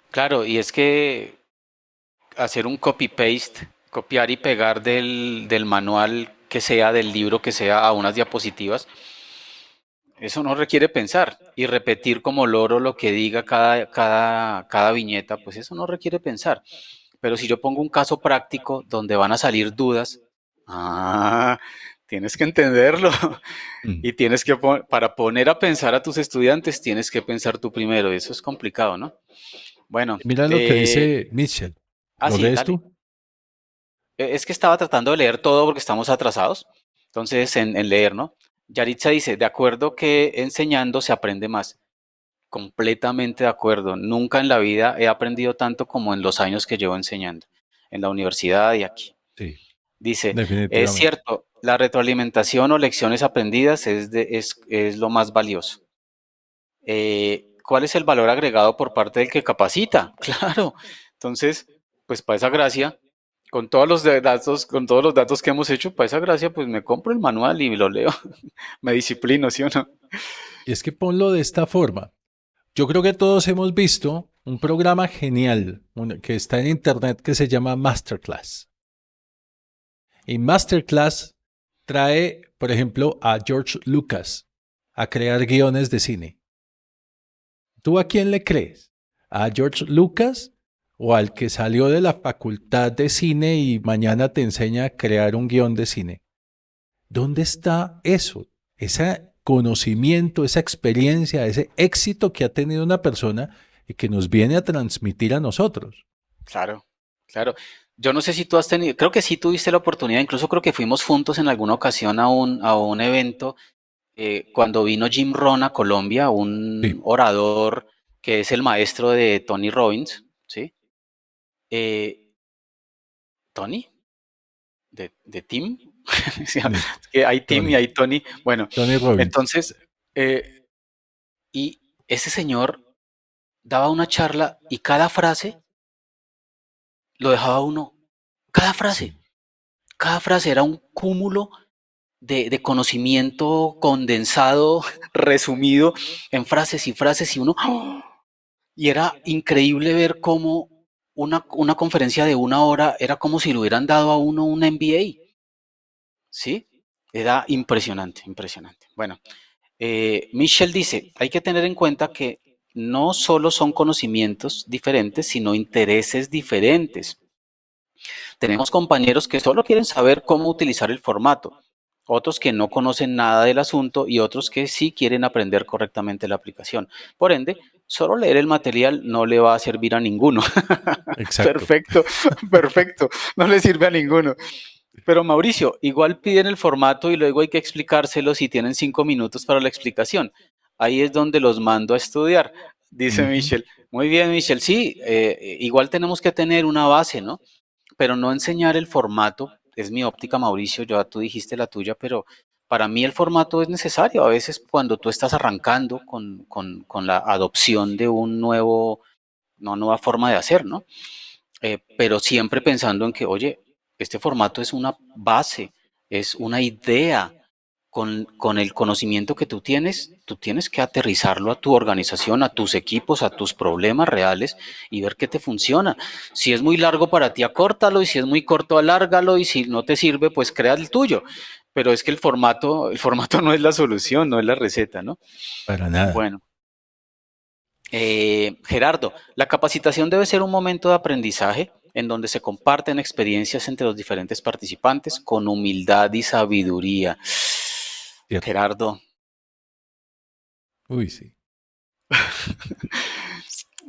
Speaker 1: claro, y es que hacer un copy-paste, copiar y pegar del manual que sea, del libro que sea, a unas diapositivas, eso no requiere pensar. Y repetir como loro lo que diga cada viñeta, pues eso no requiere pensar. Pero si yo pongo un caso práctico donde van a salir dudas, ah, tienes que entenderlo.
Speaker 2: Mm.
Speaker 1: Y tienes que, para poner a pensar a tus estudiantes, tienes que pensar tú primero. Eso es complicado, ¿no? Bueno,
Speaker 2: Mira lo que dice Mitchell. ¿Lo
Speaker 1: sí,
Speaker 2: lees
Speaker 1: dale.
Speaker 2: tú?
Speaker 1: Es que estaba tratando de leer todo porque estamos atrasados. Entonces, en leer, ¿no? Yaritza dice, de acuerdo que enseñando se aprende más. Completamente de acuerdo. Nunca en la vida he aprendido tanto como en los años que llevo enseñando, en la universidad y aquí.
Speaker 2: Sí,
Speaker 1: Dice, es
Speaker 2: definitivamente.
Speaker 1: cierto, la retroalimentación o lecciones aprendidas es lo más valioso. ¿Cuál es el valor agregado por parte del que capacita? Claro. Entonces, pues para esa gracia, con todos los datos que hemos hecho, para esa gracia, pues me compro el manual y lo leo. Me disciplino, ¿sí o no?
Speaker 2: Y es que ponlo de esta forma. Yo creo que todos hemos visto un programa genial que está en internet que se llama Masterclass. Y Masterclass trae, por ejemplo, a George Lucas a crear guiones de cine. ¿Tú a quién le crees? ¿A George Lucas o al que salió de la facultad de cine y mañana te enseña a crear un guión de cine? ¿Dónde está eso? Ese conocimiento, esa experiencia, ese éxito que ha tenido una persona y que nos viene a transmitir a nosotros.
Speaker 1: Claro, claro. Yo no sé si tú has tenido, creo que sí tuviste la oportunidad, incluso creo que fuimos juntos en alguna ocasión a un evento cuando vino Jim Rohn a Colombia, un
Speaker 2: Sí,
Speaker 1: orador que es el maestro de Tony Robbins, ¿sí? Eh, ¿Tony? ¿De Tim? O sea,
Speaker 2: sí,
Speaker 1: es que hay Tim y
Speaker 2: Tony,
Speaker 1: hay Tony. Bueno,
Speaker 2: Tony Robbins.
Speaker 1: entonces, eh, y ese señor daba una charla y cada frase lo dejaba uno,
Speaker 2: Sí,
Speaker 1: cada frase era un cúmulo de conocimiento condensado, resumido en frases y frases y uno, ¡oh! Y era increíble ver cómo una conferencia de 1 hora era como si le hubieran dado a uno un MBA, ¿sí? Era impresionante, impresionante. Bueno, Michel dice, hay que tener en cuenta que no solo son conocimientos diferentes, sino intereses diferentes. Tenemos compañeros que solo quieren saber cómo utilizar el formato, otros que no conocen nada del asunto y otros que sí quieren aprender correctamente la aplicación. Por ende, solo leer el material no le va a servir a ninguno.
Speaker 2: exacto.
Speaker 1: Perfecto, perfecto, no le sirve a ninguno. Pero Mauricio, igual piden el formato y luego hay que explicárselo si tienen 5 minutos para la explicación. Ahí es donde los mando a estudiar, dice
Speaker 2: Ujú.
Speaker 1: Michel. Muy bien, Michel, sí, igual tenemos que tener una base, ¿no? Pero no enseñar el formato, es mi óptica, Mauricio, ya tú dijiste la tuya, pero para mí el formato es necesario. A veces cuando tú estás arrancando con la adopción de una nueva forma de hacer, ¿no? Pero siempre pensando en que, oye, este formato es una base, es una idea. Con el conocimiento que tú tienes que aterrizarlo a tu organización, a tus equipos, a tus problemas reales y ver qué te funciona. Si es muy largo para ti, acórtalo, y si es muy corto, alárgalo, y si no te sirve, pues crea el tuyo. Pero es que el formato no es la solución, no es la receta, ¿no?
Speaker 2: Para nada.
Speaker 1: Bueno, Gerardo, la capacitación debe ser un momento de aprendizaje en donde se comparten experiencias entre los diferentes participantes con humildad y sabiduría.
Speaker 2: Cierto.
Speaker 1: Gerardo,
Speaker 2: Uy, sí.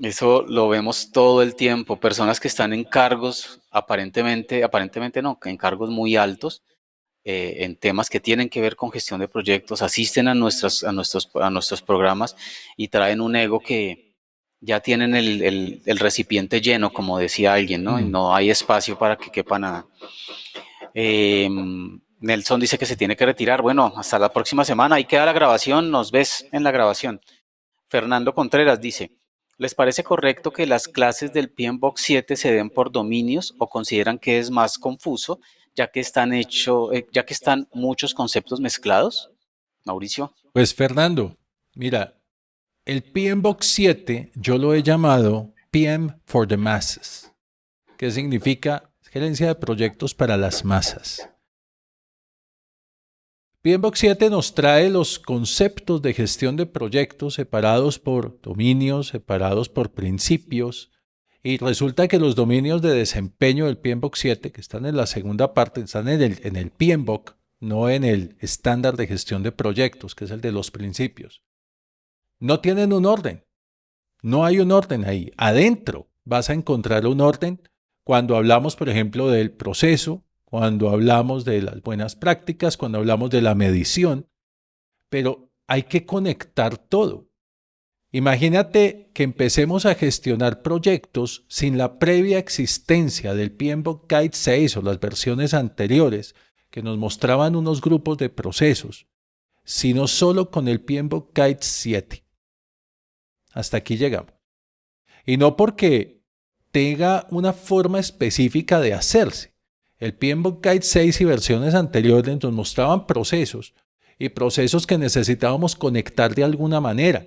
Speaker 1: eso lo vemos todo el tiempo. Personas que están en cargos, aparentemente no, en cargos muy altos, en temas que tienen que ver con gestión de proyectos, asisten a nuestros programas y traen un ego que ya tienen el recipiente lleno, como decía alguien, ¿no? Y no hay espacio para que quepa nada. Nelson dice que se tiene que retirar. Bueno, hasta la próxima semana. Ahí queda la grabación. Nos ves en la grabación. Fernando Contreras dice, ¿les parece correcto que las clases del PMBOK 7 se den por dominios o consideran que es más confuso, ya que están muchos conceptos mezclados? Mauricio.
Speaker 2: Pues Fernando, mira, el PMBOK 7 yo lo he llamado PM for the Masses, que significa gerencia de proyectos para las masas. PMBOK 7 nos trae los conceptos de gestión de proyectos separados por dominios, separados por principios, y resulta que los dominios de desempeño del PMBOK 7, que están en la segunda parte, están en el PMBOK, no en el estándar de gestión de proyectos, que es el de los principios. No tienen un orden. No hay un orden ahí. Adentro vas a encontrar un orden cuando hablamos, por ejemplo, del proceso, cuando hablamos de las buenas prácticas, cuando hablamos de la medición, pero hay que conectar todo. Imagínate que empecemos a gestionar proyectos sin la previa existencia del PMBOK Guide 6 o las versiones anteriores que nos mostraban unos grupos de procesos, sino solo con el PMBOK Guide 7. Hasta aquí llegamos. Y no porque tenga una forma específica de hacerse. El PMBOK Guide 6 y versiones anteriores nos mostraban procesos y procesos que necesitábamos conectar de alguna manera,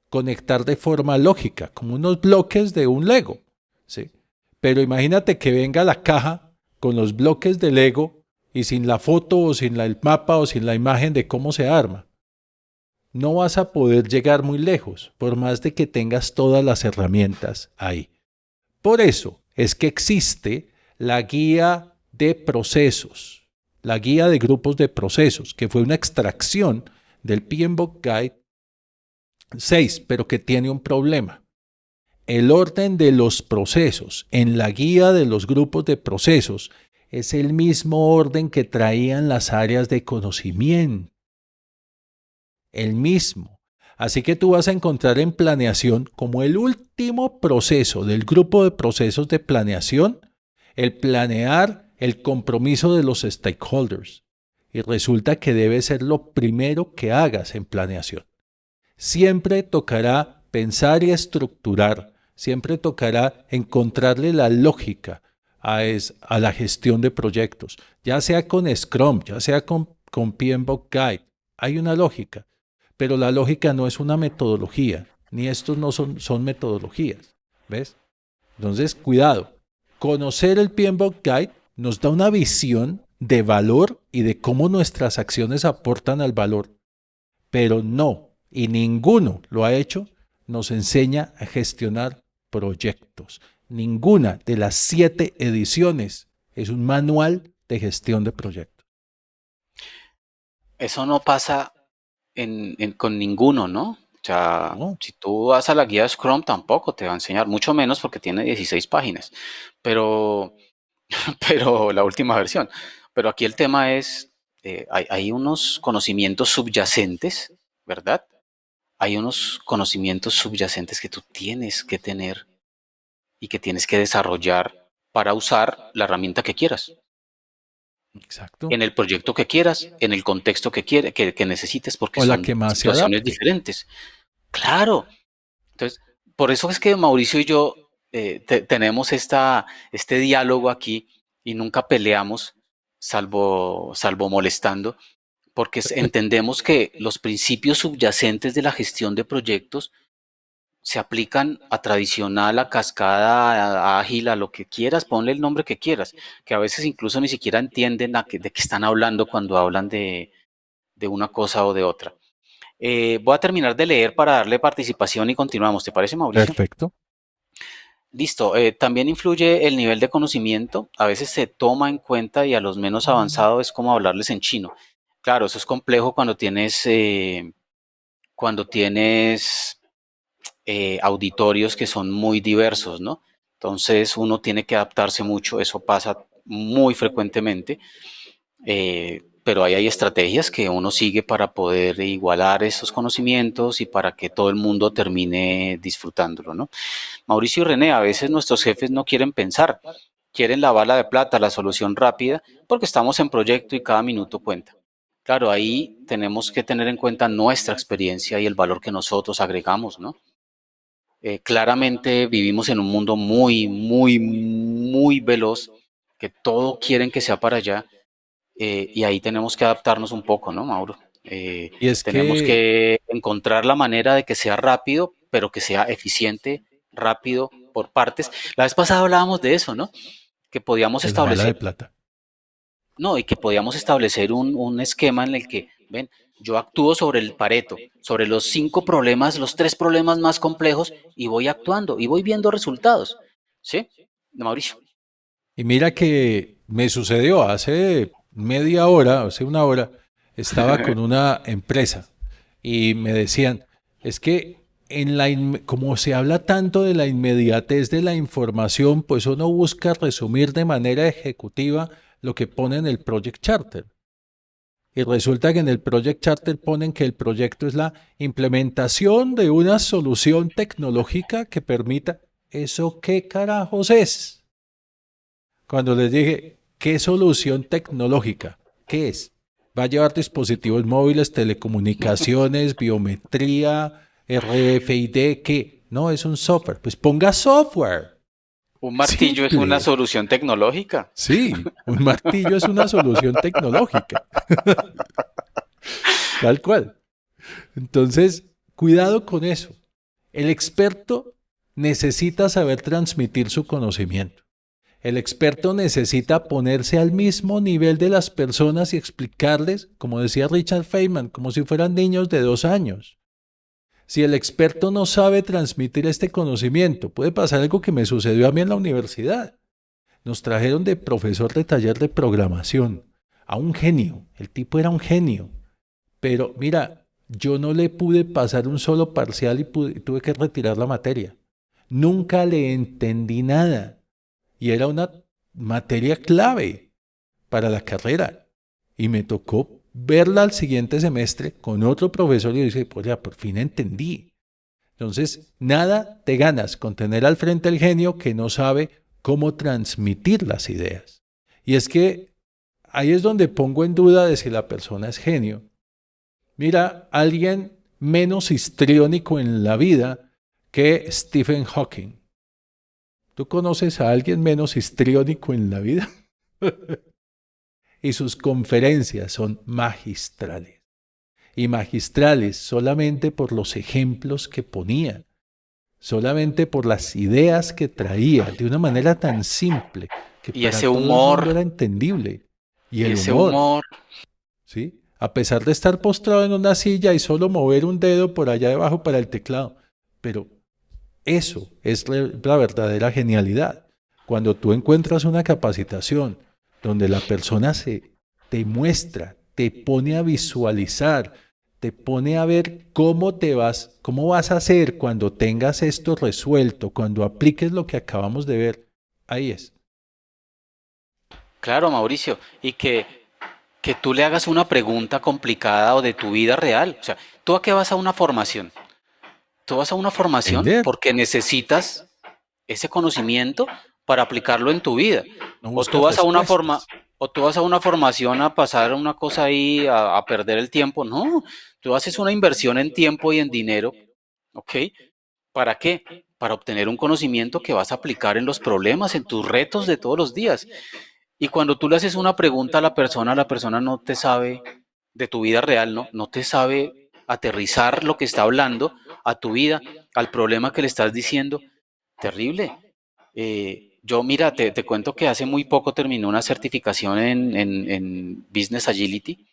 Speaker 2: conectar de forma lógica, como unos bloques de un Lego, ¿sí? Pero imagínate que venga la caja con los bloques de Lego y sin la foto o sin el mapa o sin la imagen de cómo se arma. No vas a poder llegar muy lejos, por más de que tengas todas las herramientas ahí. Por eso es que existe la guía de procesos, la guía de grupos de procesos, que fue una extracción del PMBOK Guide 6, pero que tiene un problema. El orden de los procesos en la guía de los grupos de procesos es el mismo orden que traían las áreas de conocimiento. El mismo. Así que tú vas a encontrar en planeación como el último proceso del grupo de procesos de planeación, el planear el compromiso de los stakeholders. Y resulta que debe ser lo primero que hagas en planeación. Siempre tocará pensar y estructurar, siempre tocará encontrarle la lógica a la gestión de proyectos, ya sea con Scrum, ya sea con PMBOK Guide. Hay una lógica. Pero la lógica no es una metodología, ni estos no son metodologías, ¿ves? Entonces, cuidado. Conocer el PMBOK Guide nos da una visión de valor y de cómo nuestras acciones aportan al valor, pero no, y ninguno lo ha hecho, nos enseña a gestionar proyectos. Ninguna de las 7 ediciones es un manual de gestión de proyectos.
Speaker 1: Eso no pasa con ninguno, ¿no? O sea,
Speaker 2: No.
Speaker 1: si tú vas a la guía de Scrum tampoco te va a enseñar, mucho menos porque tiene 16 páginas, pero la última versión. Pero aquí el tema es, hay unos conocimientos subyacentes, ¿verdad? Hay unos conocimientos subyacentes que tú tienes que tener y que tienes que desarrollar para usar la herramienta que quieras.
Speaker 2: Exacto.
Speaker 1: En el proyecto que quieras, en el contexto que necesites, porque
Speaker 2: O la
Speaker 1: son
Speaker 2: que más se
Speaker 1: situaciones
Speaker 2: adapte.
Speaker 1: diferentes. Claro. Entonces, por eso es que Mauricio y yo tenemos este diálogo aquí y nunca peleamos, salvo molestando, porque entendemos que los principios subyacentes de la gestión de proyectos se aplican a tradicional, a cascada, a ágil, a lo que quieras, ponle el nombre que quieras, que a veces incluso ni siquiera entienden de qué están hablando cuando hablan de una cosa o de otra. Voy a terminar de leer para darle participación y continuamos. ¿Te parece, Mauricio?
Speaker 2: Perfecto.
Speaker 1: Listo. También influye el nivel de conocimiento. A veces se toma en cuenta y a los menos avanzados es como hablarles en chino. Claro, eso es complejo cuando tienes auditorios que son muy diversos, ¿no? Entonces uno tiene que adaptarse mucho. Eso pasa muy frecuentemente. pero ahí hay estrategias que uno sigue para poder igualar esos conocimientos y para que todo el mundo termine disfrutándolo, ¿no? Mauricio y René, a veces nuestros jefes no quieren pensar, quieren la bala de plata, la solución rápida, porque estamos en proyecto y cada minuto cuenta. Claro, ahí tenemos que tener en cuenta nuestra experiencia y el valor que nosotros agregamos, ¿no? Claramente vivimos en un mundo muy veloz, que todo quieren que sea para allá, y ahí tenemos que adaptarnos un poco, ¿no, Mauro?
Speaker 2: Y es
Speaker 1: Tenemos
Speaker 2: que
Speaker 1: que encontrar la manera de que sea rápido, pero que sea eficiente, rápido, por partes. La vez pasada hablábamos de eso, ¿no? Que podíamos
Speaker 2: de la bala de
Speaker 1: establecer,
Speaker 2: plata.
Speaker 1: no, y que podíamos establecer un esquema en el que, ven, yo actúo sobre el Pareto, sobre los 5 problemas, los 3 problemas más complejos, y voy actuando, y voy viendo resultados. ¿Sí? Mauricio.
Speaker 2: Y mira que me sucedió hace media hora, hace una hora, estaba con una empresa y me decían, es que como se habla tanto de la inmediatez de la información, pues uno busca resumir de manera ejecutiva lo que pone en el Project Charter. Y resulta que en el Project Charter ponen que el proyecto es la implementación de una solución tecnológica que permita, ¿eso qué carajos es? Cuando les dije, ¿qué solución tecnológica? ¿Qué es? ¿Va a llevar dispositivos móviles, telecomunicaciones, biometría, RFID? ¿Qué? No, es un software. Pues ponga software.
Speaker 1: Un martillo es una
Speaker 2: Simple.
Speaker 1: solución tecnológica.
Speaker 2: Sí, un martillo es una solución tecnológica. Tal cual. Entonces, cuidado con eso. El experto necesita saber transmitir su conocimiento. El experto necesita ponerse al mismo nivel de las personas y explicarles, como decía Richard Feynman, como si fueran niños de 2 años. Si el experto no sabe transmitir este conocimiento, puede pasar algo que me sucedió a mí en la universidad. Nos trajeron de profesor de taller de programación a un genio. El tipo era un genio. Pero mira, yo no le pude pasar un solo parcial y tuve que retirar la materia. Nunca le entendí nada. Y era una materia clave para la carrera. Y me tocó verla al siguiente semestre con otro profesor y dice, pues ya, por fin entendí. Entonces, nada te ganas con tener al frente el genio que no sabe cómo transmitir las ideas. Y es que ahí es donde pongo en duda de si la persona es genio. Mira, alguien menos histriónico en la vida que Stephen Hawking. ¿Tú conoces a alguien menos histriónico en la vida? Y sus conferencias son magistrales. Y magistrales solamente por los ejemplos que ponía, solamente por las ideas que traía, de una manera tan simple que
Speaker 1: Y
Speaker 2: para
Speaker 1: ese
Speaker 2: todo el mundo
Speaker 1: humor,
Speaker 2: era entendible. Y
Speaker 1: y
Speaker 2: el
Speaker 1: ese
Speaker 2: humor,
Speaker 1: humor.
Speaker 2: ¿sí? A pesar de estar postrado en una silla y solo mover un dedo por allá debajo para el teclado. Pero eso es la verdadera genialidad. Cuando tú encuentras una capacitación donde la persona te muestra, te pone a visualizar, te pone a ver cómo vas a hacer cuando tengas esto resuelto, cuando apliques lo que acabamos de ver. Ahí es.
Speaker 1: Claro, Mauricio. Y que tú le hagas una pregunta complicada o de tu vida real. O sea, ¿tú a qué vas a una formación? Tú vas a una formación
Speaker 2: Aprender.
Speaker 1: porque necesitas ese conocimiento para aplicarlo en tu vida.
Speaker 2: No
Speaker 1: O tú
Speaker 2: buscas
Speaker 1: vas a una forma,
Speaker 2: respuestas.
Speaker 1: o tú vas a una formación a pasar una cosa ahí, a perder el tiempo. No, tú haces una inversión en tiempo y en dinero, ¿ok? ¿Para qué? Para obtener un conocimiento que vas a aplicar en los problemas, en tus retos de todos los días. Y cuando tú le haces una pregunta a la persona no te sabe de tu vida real, ¿no? No te sabe aterrizar lo que está hablando a tu vida, al problema que le estás diciendo. Terrible. Yo, mira, te cuento que hace muy poco terminé una certificación en Business Agility,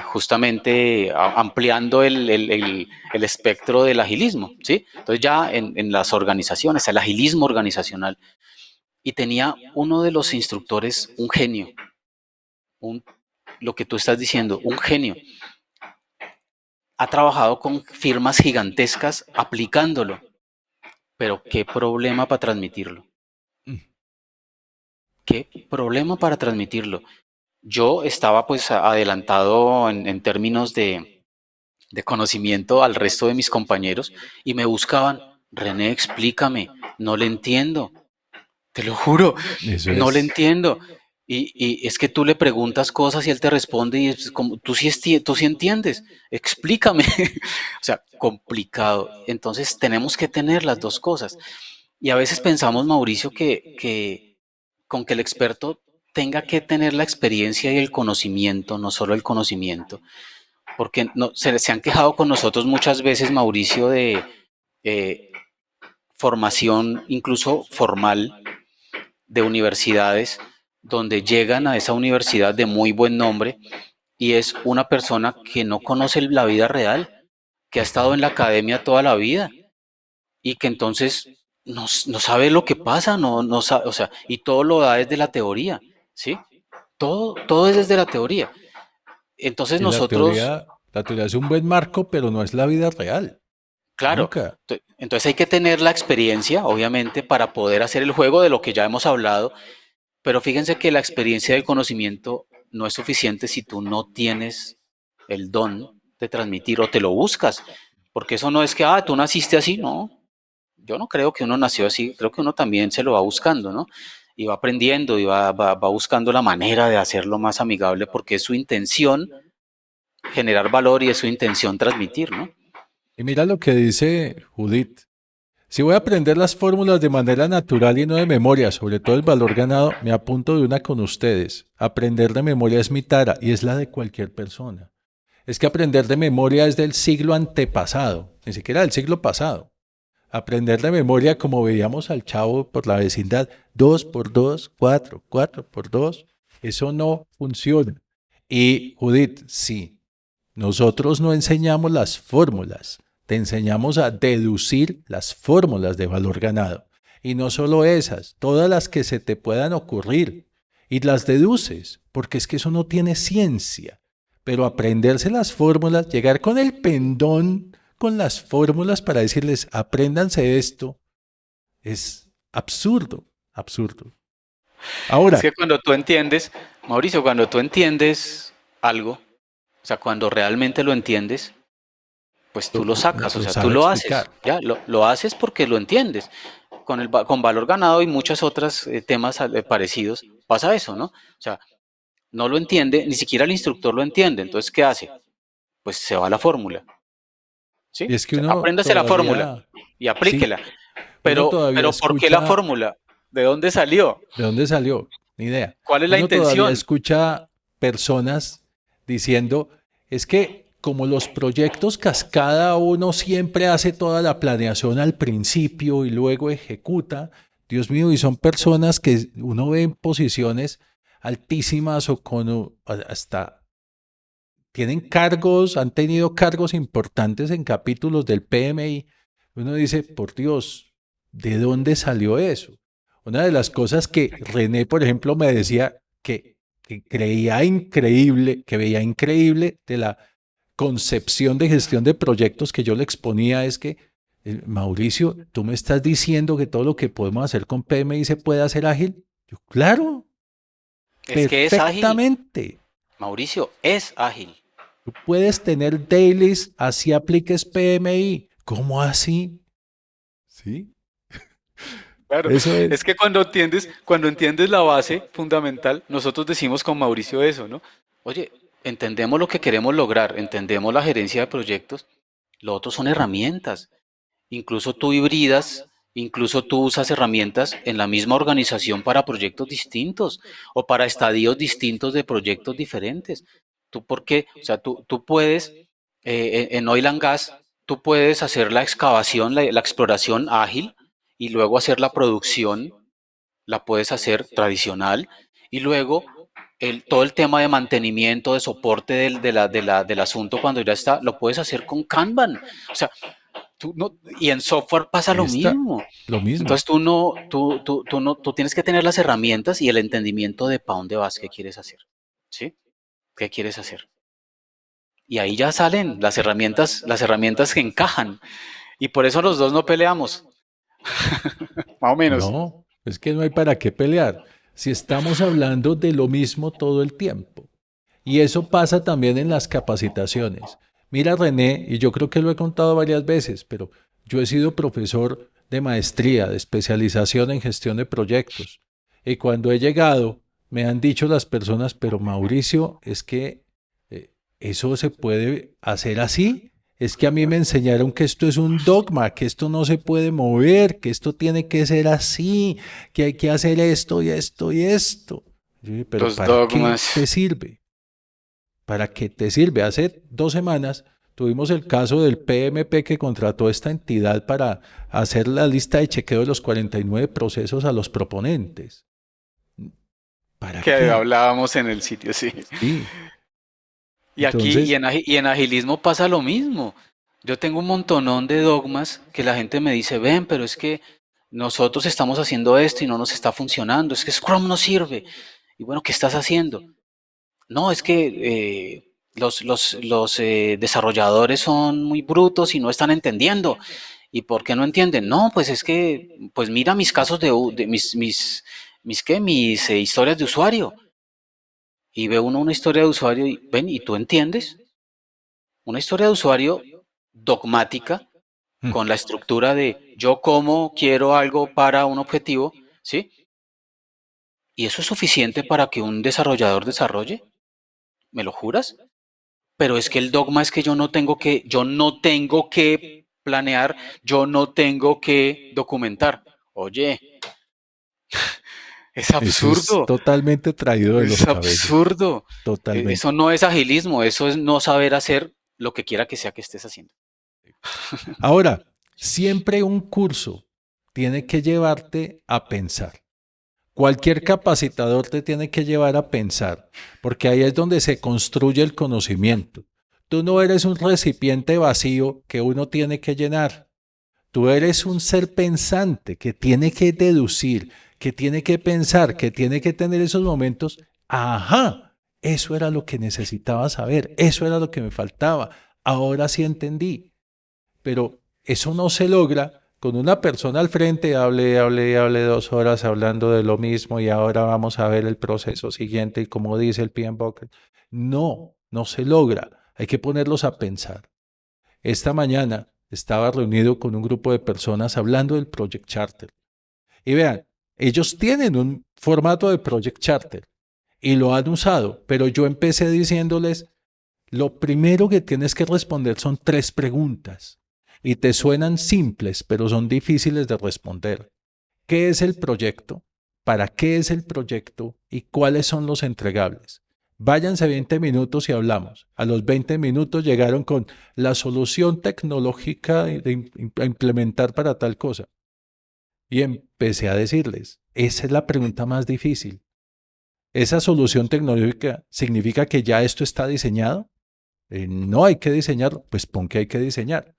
Speaker 1: justamente ampliando el espectro del agilismo, ¿sí? Entonces ya en las organizaciones, el agilismo organizacional. Y tenía uno de los instructores, un genio, un, lo que tú estás diciendo, un genio. Ha trabajado con firmas gigantescas aplicándolo, pero qué problema para transmitirlo.
Speaker 2: Mm.
Speaker 1: Qué problema para transmitirlo. yo estaba pues adelantado en términos de conocimiento al resto de mis compañeros y me buscaban, René, explícame, no le entiendo, te lo juro,
Speaker 2: Eso
Speaker 1: no le
Speaker 2: es.
Speaker 1: entiendo. Y es que tú le preguntas cosas y él te responde y es como, tú sí entiendes, explícame. O sea, complicado. Entonces tenemos que tener las dos cosas. Y a veces pensamos, Mauricio, que con que el experto tenga que tener la experiencia y el conocimiento, no solo el conocimiento, porque no, se han quejado con nosotros muchas veces, Mauricio, de eh, formación incluso formal de universidades, donde llegan a esa universidad de muy buen nombre y es una persona que no conoce la vida real, que ha estado en la academia toda la vida y que entonces no sabe lo que pasa, no sabe, o sea, y todo lo da desde la teoría, ¿sí? Todo es desde la teoría. Entonces
Speaker 2: Y
Speaker 1: nosotros,
Speaker 2: la teoría es un buen marco, pero no es la vida real.
Speaker 1: claro,
Speaker 2: Nunca.
Speaker 1: entonces hay que tener la experiencia, obviamente, para poder hacer el juego de lo que ya hemos hablado, pero fíjense que la experiencia del conocimiento no es suficiente si tú no tienes el don de transmitir o te lo buscas, porque eso no es que, tú naciste así, no, yo no creo que uno nació así, creo que uno también se lo va buscando, ¿no? Y va aprendiendo y va buscando la manera de hacerlo más amigable porque es su intención generar valor y es su intención transmitir, ¿no?
Speaker 2: Y mira lo que dice Judith. Si voy a aprender las fórmulas de manera natural y no de memoria, sobre todo el valor ganado, me apunto de una con ustedes. Aprender de memoria es mi tara y es la de cualquier persona. Es que aprender de memoria es del siglo antepasado, ni siquiera del siglo pasado. Aprender de memoria, como veíamos al chavo por la vecindad, 2 por 2, 4, 4 por 2, eso no funciona. Y Judith, sí, nosotros no enseñamos las fórmulas, te enseñamos a deducir las fórmulas de valor ganado. Y no solo esas, todas las que se te puedan ocurrir. Y las deduces, porque es que eso no tiene ciencia. Pero aprenderse las fórmulas, llegar con el pendón con las fórmulas para decirles, apréndanse esto, es absurdo, absurdo.
Speaker 1: Es
Speaker 2: Ahora,
Speaker 1: que cuando tú entiendes, Mauricio, cuando tú entiendes algo, o sea, cuando realmente lo entiendes, pues tú lo sacas, o
Speaker 2: lo
Speaker 1: sea, tú
Speaker 2: sabe
Speaker 1: lo haces,
Speaker 2: explicar.
Speaker 1: ya, lo haces porque lo entiendes. Con valor ganado y muchos otros temas parecidos, pasa eso, ¿no? O sea, no lo entiende, ni siquiera el instructor lo entiende, entonces, ¿qué hace? Pues se va a la fórmula, ¿sí?
Speaker 2: Y es
Speaker 1: O
Speaker 2: que
Speaker 1: sea,
Speaker 2: uno
Speaker 1: apréndase la fórmula
Speaker 2: todavía,
Speaker 1: y
Speaker 2: sí,
Speaker 1: aplíquela.
Speaker 2: uno todavía
Speaker 1: Pero ¿por qué la
Speaker 2: escucha.
Speaker 1: fórmula? ¿De dónde salió?
Speaker 2: ¿De dónde salió? Ni idea.
Speaker 1: ¿Cuál es la
Speaker 2: Uno todavía
Speaker 1: intención?
Speaker 2: escucha personas diciendo, es que como los proyectos cascada, uno siempre hace toda la planeación al principio y luego ejecuta. Dios mío, y son personas que uno ve en posiciones altísimas o con hasta tienen cargos, han tenido cargos importantes en capítulos del PMI. Uno dice, por Dios, ¿de dónde salió eso? Una de las cosas que René, por ejemplo, me decía que creía increíble, que veía increíble de la concepción de gestión de proyectos que yo le exponía es que, Mauricio, tú me estás diciendo que todo lo que podemos hacer con PMI se puede hacer ágil. Yo, claro,
Speaker 1: Es que es ágil,
Speaker 2: perfectamente.
Speaker 1: Mauricio, es ágil.
Speaker 2: Tú puedes tener dailies, así apliques PMI. ¿Cómo así? ¿Sí?
Speaker 1: Claro,
Speaker 2: Eso
Speaker 1: es
Speaker 2: es.
Speaker 1: que cuando entiendes la base fundamental, nosotros decimos con Mauricio eso, ¿no? Oye, entendemos lo que queremos lograr, entendemos la gerencia de proyectos, lo otro son herramientas. Incluso tú hibridas, incluso tú usas herramientas en la misma organización para proyectos distintos o para estadios distintos de proyectos diferentes. ¿Tú por qué? O sea, tú puedes, en oil and gas, tú puedes hacer la excavación, la exploración ágil y luego hacer la producción, la puedes hacer tradicional y luego todo el tema de mantenimiento, de soporte del asunto cuando ya está, lo puedes hacer con Kanban. O sea, tú no, y en software pasa lo
Speaker 2: Ahí está.
Speaker 1: mismo.
Speaker 2: Lo mismo.
Speaker 1: Entonces tú tienes que tener las herramientas y el entendimiento de para dónde vas, qué quieres hacer. ¿Sí? ¿Qué quieres hacer? Y ahí ya salen las herramientas que encajan. Y por eso los dos no peleamos, más o menos.
Speaker 2: No, es que no hay para qué pelear. si estamos hablando de lo mismo todo el tiempo? Y eso pasa también en las capacitaciones. Mira, René, y yo creo que lo he contado varias veces, pero yo he sido profesor de maestría, de especialización en gestión de proyectos. Y cuando he llegado, me han dicho las personas, pero Mauricio, es que eso se puede hacer así. Es que a mí me enseñaron que esto es un dogma, que esto no se puede mover, que esto tiene que ser así, que hay que hacer esto y esto y esto. Yo dije, pero
Speaker 1: Los
Speaker 2: ¿para qué te
Speaker 1: dogmas.
Speaker 2: sirve? ¿Para qué te sirve? Hace 2 semanas tuvimos el caso del PMP que contrató esta entidad para hacer la lista de chequeo de los 49 procesos a los proponentes. ¿Para
Speaker 1: Que
Speaker 2: qué?
Speaker 1: hablábamos en el sitio, sí.
Speaker 2: Sí.
Speaker 1: Y aquí,
Speaker 2: Entonces,
Speaker 1: y en agilismo pasa lo mismo. Yo tengo un montonón de dogmas que la gente me dice, ven, pero es que nosotros estamos haciendo esto y no nos está funcionando, es que Scrum no sirve. Y bueno, ¿qué estás haciendo? No, es que los desarrolladores son muy brutos y no están entendiendo. ¿Y por qué no entienden? No, pues es que, pues mira mis casos de mis historias de usuario. Y ve uno una historia de usuario y ven, ¿y tú entiendes? Una historia de usuario dogmática
Speaker 2: mm,
Speaker 1: con la estructura de yo como quiero algo para un objetivo, ¿sí? ¿Y eso es suficiente para que un desarrollador desarrolle? ¿Me lo juras? Pero es que el dogma es que yo no tengo que planear, yo no tengo que documentar. Oye, es
Speaker 2: eso es
Speaker 1: absurdo,
Speaker 2: totalmente traído de los
Speaker 1: es
Speaker 2: cabellos.
Speaker 1: absurdo. Eso
Speaker 2: Totalmente.
Speaker 1: no es agilismo, eso es no saber hacer lo que quiera que sea que estés haciendo.
Speaker 2: Ahora, siempre un curso tiene que llevarte a pensar. Cualquier capacitador te tiene que llevar a pensar, porque ahí es donde se construye el conocimiento. Tú no eres un recipiente vacío que uno tiene que llenar. Tú eres un ser pensante que tiene que deducir, que tiene que pensar, que tiene que tener esos momentos. Ajá, eso era lo que necesitaba saber, eso era lo que me faltaba. Ahora sí entendí. Pero eso no se logra con una persona al frente, hable 2 horas hablando de lo mismo y ahora vamos a ver el proceso siguiente y como dice el PMBOK. No, no se logra. Hay que ponerlos a pensar. Esta mañana estaba reunido con un grupo de personas hablando del Project Charter. Y vean, ellos tienen un formato de Project Charter y lo han usado, pero yo empecé diciéndoles, lo primero que tienes que responder son 3 preguntas y te suenan simples, pero son difíciles de responder. ¿Qué es el proyecto? ¿Para qué es el proyecto? ¿Y cuáles son los entregables? Váyanse 20 minutos y hablamos. A los 20 minutos llegaron con la solución tecnológica a implementar para tal cosa. Y empecé a decirles, esa es la pregunta más difícil. ¿Esa solución tecnológica significa que ya esto está diseñado? No hay que diseñar, pues pon que hay que diseñar.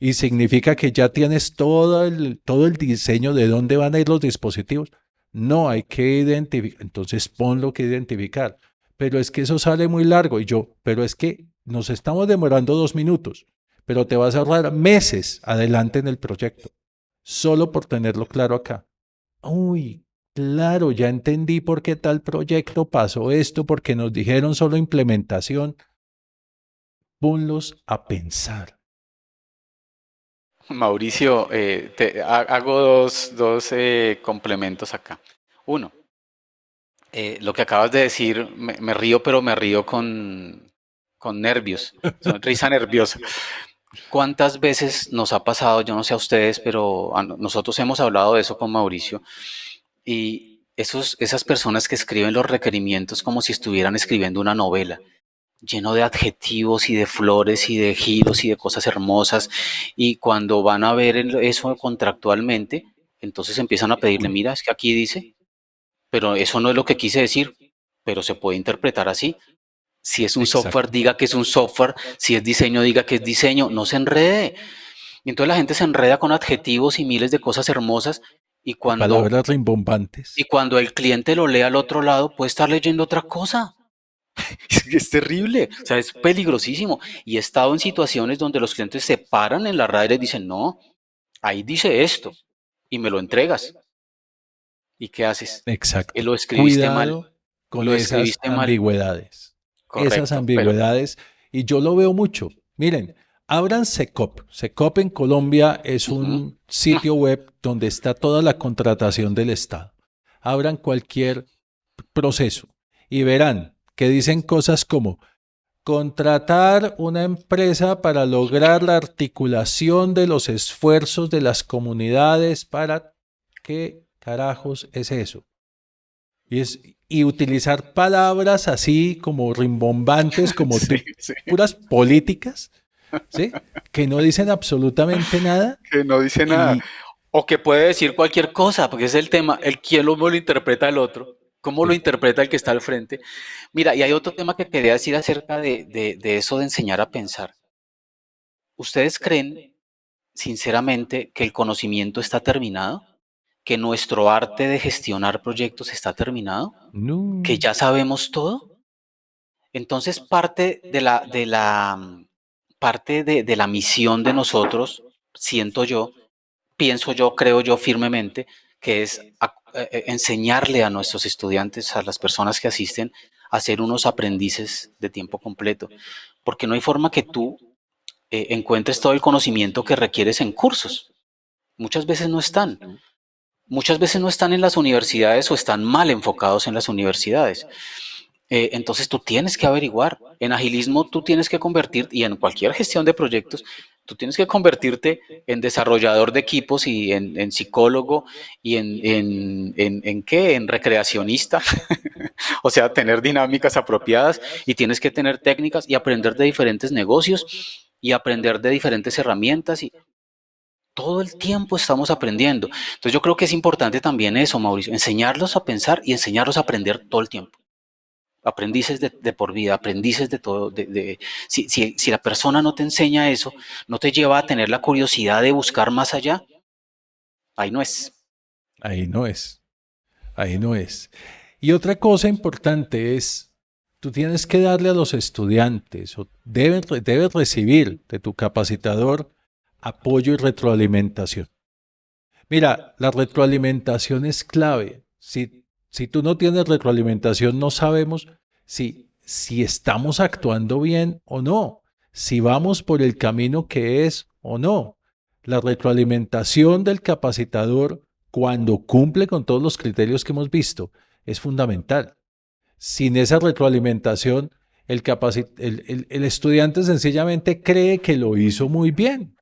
Speaker 2: Y significa que ya tienes todo el diseño de dónde van a ir los dispositivos. No hay que identificar, entonces pon lo que identificar. Pero es que eso sale muy largo y yo, pero es que nos estamos demorando 2 minutos, pero te vas a ahorrar meses adelante en el proyecto, solo por tenerlo claro acá. Uy, claro, ya entendí por qué tal proyecto pasó esto, porque nos dijeron solo implementación. Ponlos a pensar.
Speaker 1: Mauricio, hago dos complementos acá. Uno, lo que acabas de decir, me río, pero me río con nervios, risa nerviosa. ¿Cuántas veces nos ha pasado, yo no sé a ustedes, pero nosotros hemos hablado de eso con Mauricio, y esas personas que escriben los requerimientos como si estuvieran escribiendo una novela, lleno de adjetivos y de flores y de giros y de cosas hermosas, y cuando van a ver eso contractualmente, entonces empiezan a pedirle, mira, es que aquí dice, pero eso no es lo que quise decir, pero se puede interpretar así. Si es un software,
Speaker 2: Exacto.
Speaker 1: diga que es un software, si es diseño, diga que es diseño, no se enrede. Y entonces la gente se enreda con adjetivos y miles de cosas hermosas, y
Speaker 2: Y
Speaker 1: cuando,
Speaker 2: palabras
Speaker 1: y
Speaker 2: rimbombantes.
Speaker 1: cuando el cliente lo lee al otro lado, puede estar leyendo otra cosa. Es terrible, o sea, es peligrosísimo. Y he estado en situaciones donde los clientes se paran en la radio y dicen, no, ahí dice esto, y me lo entregas. ¿Y qué haces?
Speaker 2: Exacto.
Speaker 1: Lo escribiste mal,
Speaker 2: Cuidado con
Speaker 1: lo
Speaker 2: esas
Speaker 1: escribiste mal,
Speaker 2: ambigüedades. Esas
Speaker 1: correcto, pero
Speaker 2: ambigüedades. Y yo lo veo mucho. Miren, abran Secop. Secop en Colombia es
Speaker 1: ujú,
Speaker 2: un sitio web donde está toda la contratación del Estado. Abran cualquier proceso y verán que dicen cosas como contratar una empresa para lograr la articulación de los esfuerzos de las comunidades para... ¿Qué carajos es eso? Y utilizar palabras así como rimbombantes, como
Speaker 1: sí, sí,
Speaker 2: puras políticas, ¿sí? Que no dicen absolutamente nada
Speaker 1: que no dice nada.
Speaker 2: y
Speaker 1: O que puede decir cualquier cosa, porque es el tema, el quién lo interpreta el otro, cómo lo
Speaker 2: sí,
Speaker 1: interpreta el que está al frente. Mira, y hay otro tema que quería decir acerca de eso de enseñar a pensar. ¿Ustedes creen, sinceramente, que el conocimiento está terminado? ¿Que nuestro arte de gestionar proyectos está terminado? ¿Que
Speaker 2: no,
Speaker 1: ya sabemos todo? Entonces, parte de la misión de nosotros, siento yo, pienso yo, creo yo firmemente, que es enseñarle a nuestros estudiantes, a las personas que asisten, a ser unos aprendices de tiempo completo. Porque no hay forma que tú encuentres todo el conocimiento que requieres en cursos. Muchas veces no están. Muchas veces no están en las universidades o están mal enfocados en las universidades. Entonces tú tienes que averiguar. En agilismo tú tienes que convertir, y en cualquier gestión de proyectos, tú tienes que convertirte en desarrollador de equipos y en psicólogo y en qué, en recreacionista. O sea, tener dinámicas apropiadas y tienes que tener técnicas y aprender de diferentes negocios y aprender de diferentes herramientas y todo el tiempo estamos aprendiendo. Entonces yo creo que es importante también eso, Mauricio, enseñarlos a pensar y enseñarlos a aprender todo el tiempo. Aprendices de por vida, aprendices de todo. Si la persona no te enseña eso, no te lleva a tener la curiosidad de buscar más allá, ahí no es.
Speaker 2: ahí no es, ahí no es. Y otra cosa importante es, tú tienes que darle a los estudiantes, o debes recibir de tu capacitador apoyo y retroalimentación. Mira, la retroalimentación es clave. Si tú no tienes retroalimentación, no sabemos si estamos actuando bien o no, si vamos por el camino que es o no. La retroalimentación del capacitador, cuando cumple con todos los criterios que hemos visto, es fundamental. Sin esa retroalimentación, el estudiante sencillamente cree que lo hizo muy bien.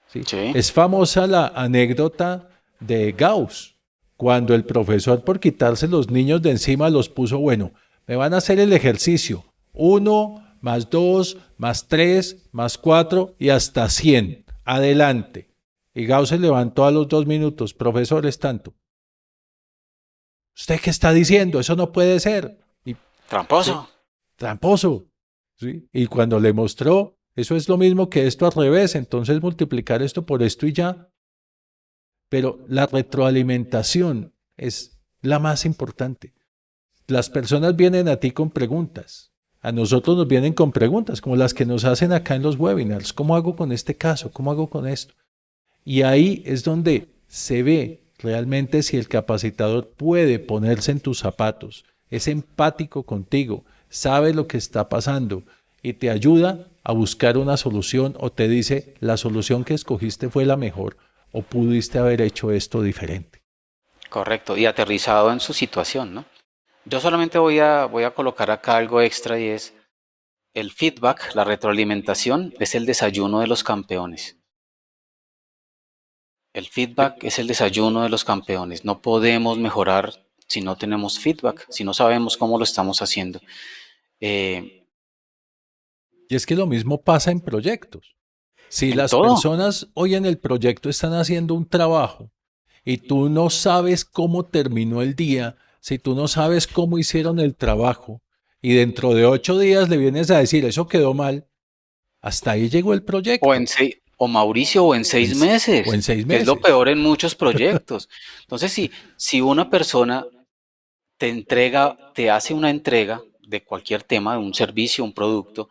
Speaker 2: ¿Sí?
Speaker 1: Sí,
Speaker 2: Es famosa la anécdota de Gauss, cuando el profesor por quitarse los niños de encima los puso, bueno, me van a hacer el ejercicio, 1 más 2 más 3 más 4 y hasta 100, adelante. Y Gauss se levantó a los 2 minutos, profesor, es tanto. ¿Usted qué está diciendo? Eso no puede ser. Y, ¿sí?
Speaker 1: tramposo.
Speaker 2: Tramposo. ¿Sí? Y cuando le mostró, eso es lo mismo que esto al revés, entonces multiplicar esto por esto y ya. Pero la retroalimentación es la más importante. Las personas vienen a ti con preguntas. A nosotros nos vienen con preguntas, como las que nos hacen acá en los webinars. ¿Cómo hago con este caso? ¿Cómo hago con esto? Y ahí es donde se ve realmente si el capacitador puede ponerse en tus zapatos, es empático contigo, sabe lo que está pasando y te ayuda a buscar una solución o te dice la solución que escogiste fue la mejor o pudiste haber hecho esto diferente.
Speaker 1: Correcto, y aterrizado en su situación, ¿no? Yo solamente voy a colocar acá algo extra y es el feedback, la retroalimentación, es el desayuno de los campeones. El feedback es el desayuno de los campeones. No podemos mejorar si no tenemos feedback, si no sabemos cómo lo estamos haciendo. Eh,
Speaker 2: Y es que lo mismo pasa en proyectos. Si
Speaker 1: en
Speaker 2: las
Speaker 1: todo.
Speaker 2: personas hoy en el proyecto están haciendo un trabajo y tú no sabes cómo terminó el día, si tú no sabes cómo hicieron el trabajo y dentro de 8 días le vienes a decir eso quedó mal, hasta ahí llegó el
Speaker 1: O
Speaker 2: proyecto.
Speaker 1: o Mauricio, o en
Speaker 2: O en,
Speaker 1: seis
Speaker 2: o en
Speaker 1: meses,
Speaker 2: seis
Speaker 1: que es lo
Speaker 2: meses.
Speaker 1: peor en muchos proyectos. Entonces, si una persona te hace una entrega de cualquier tema, de un servicio, un producto,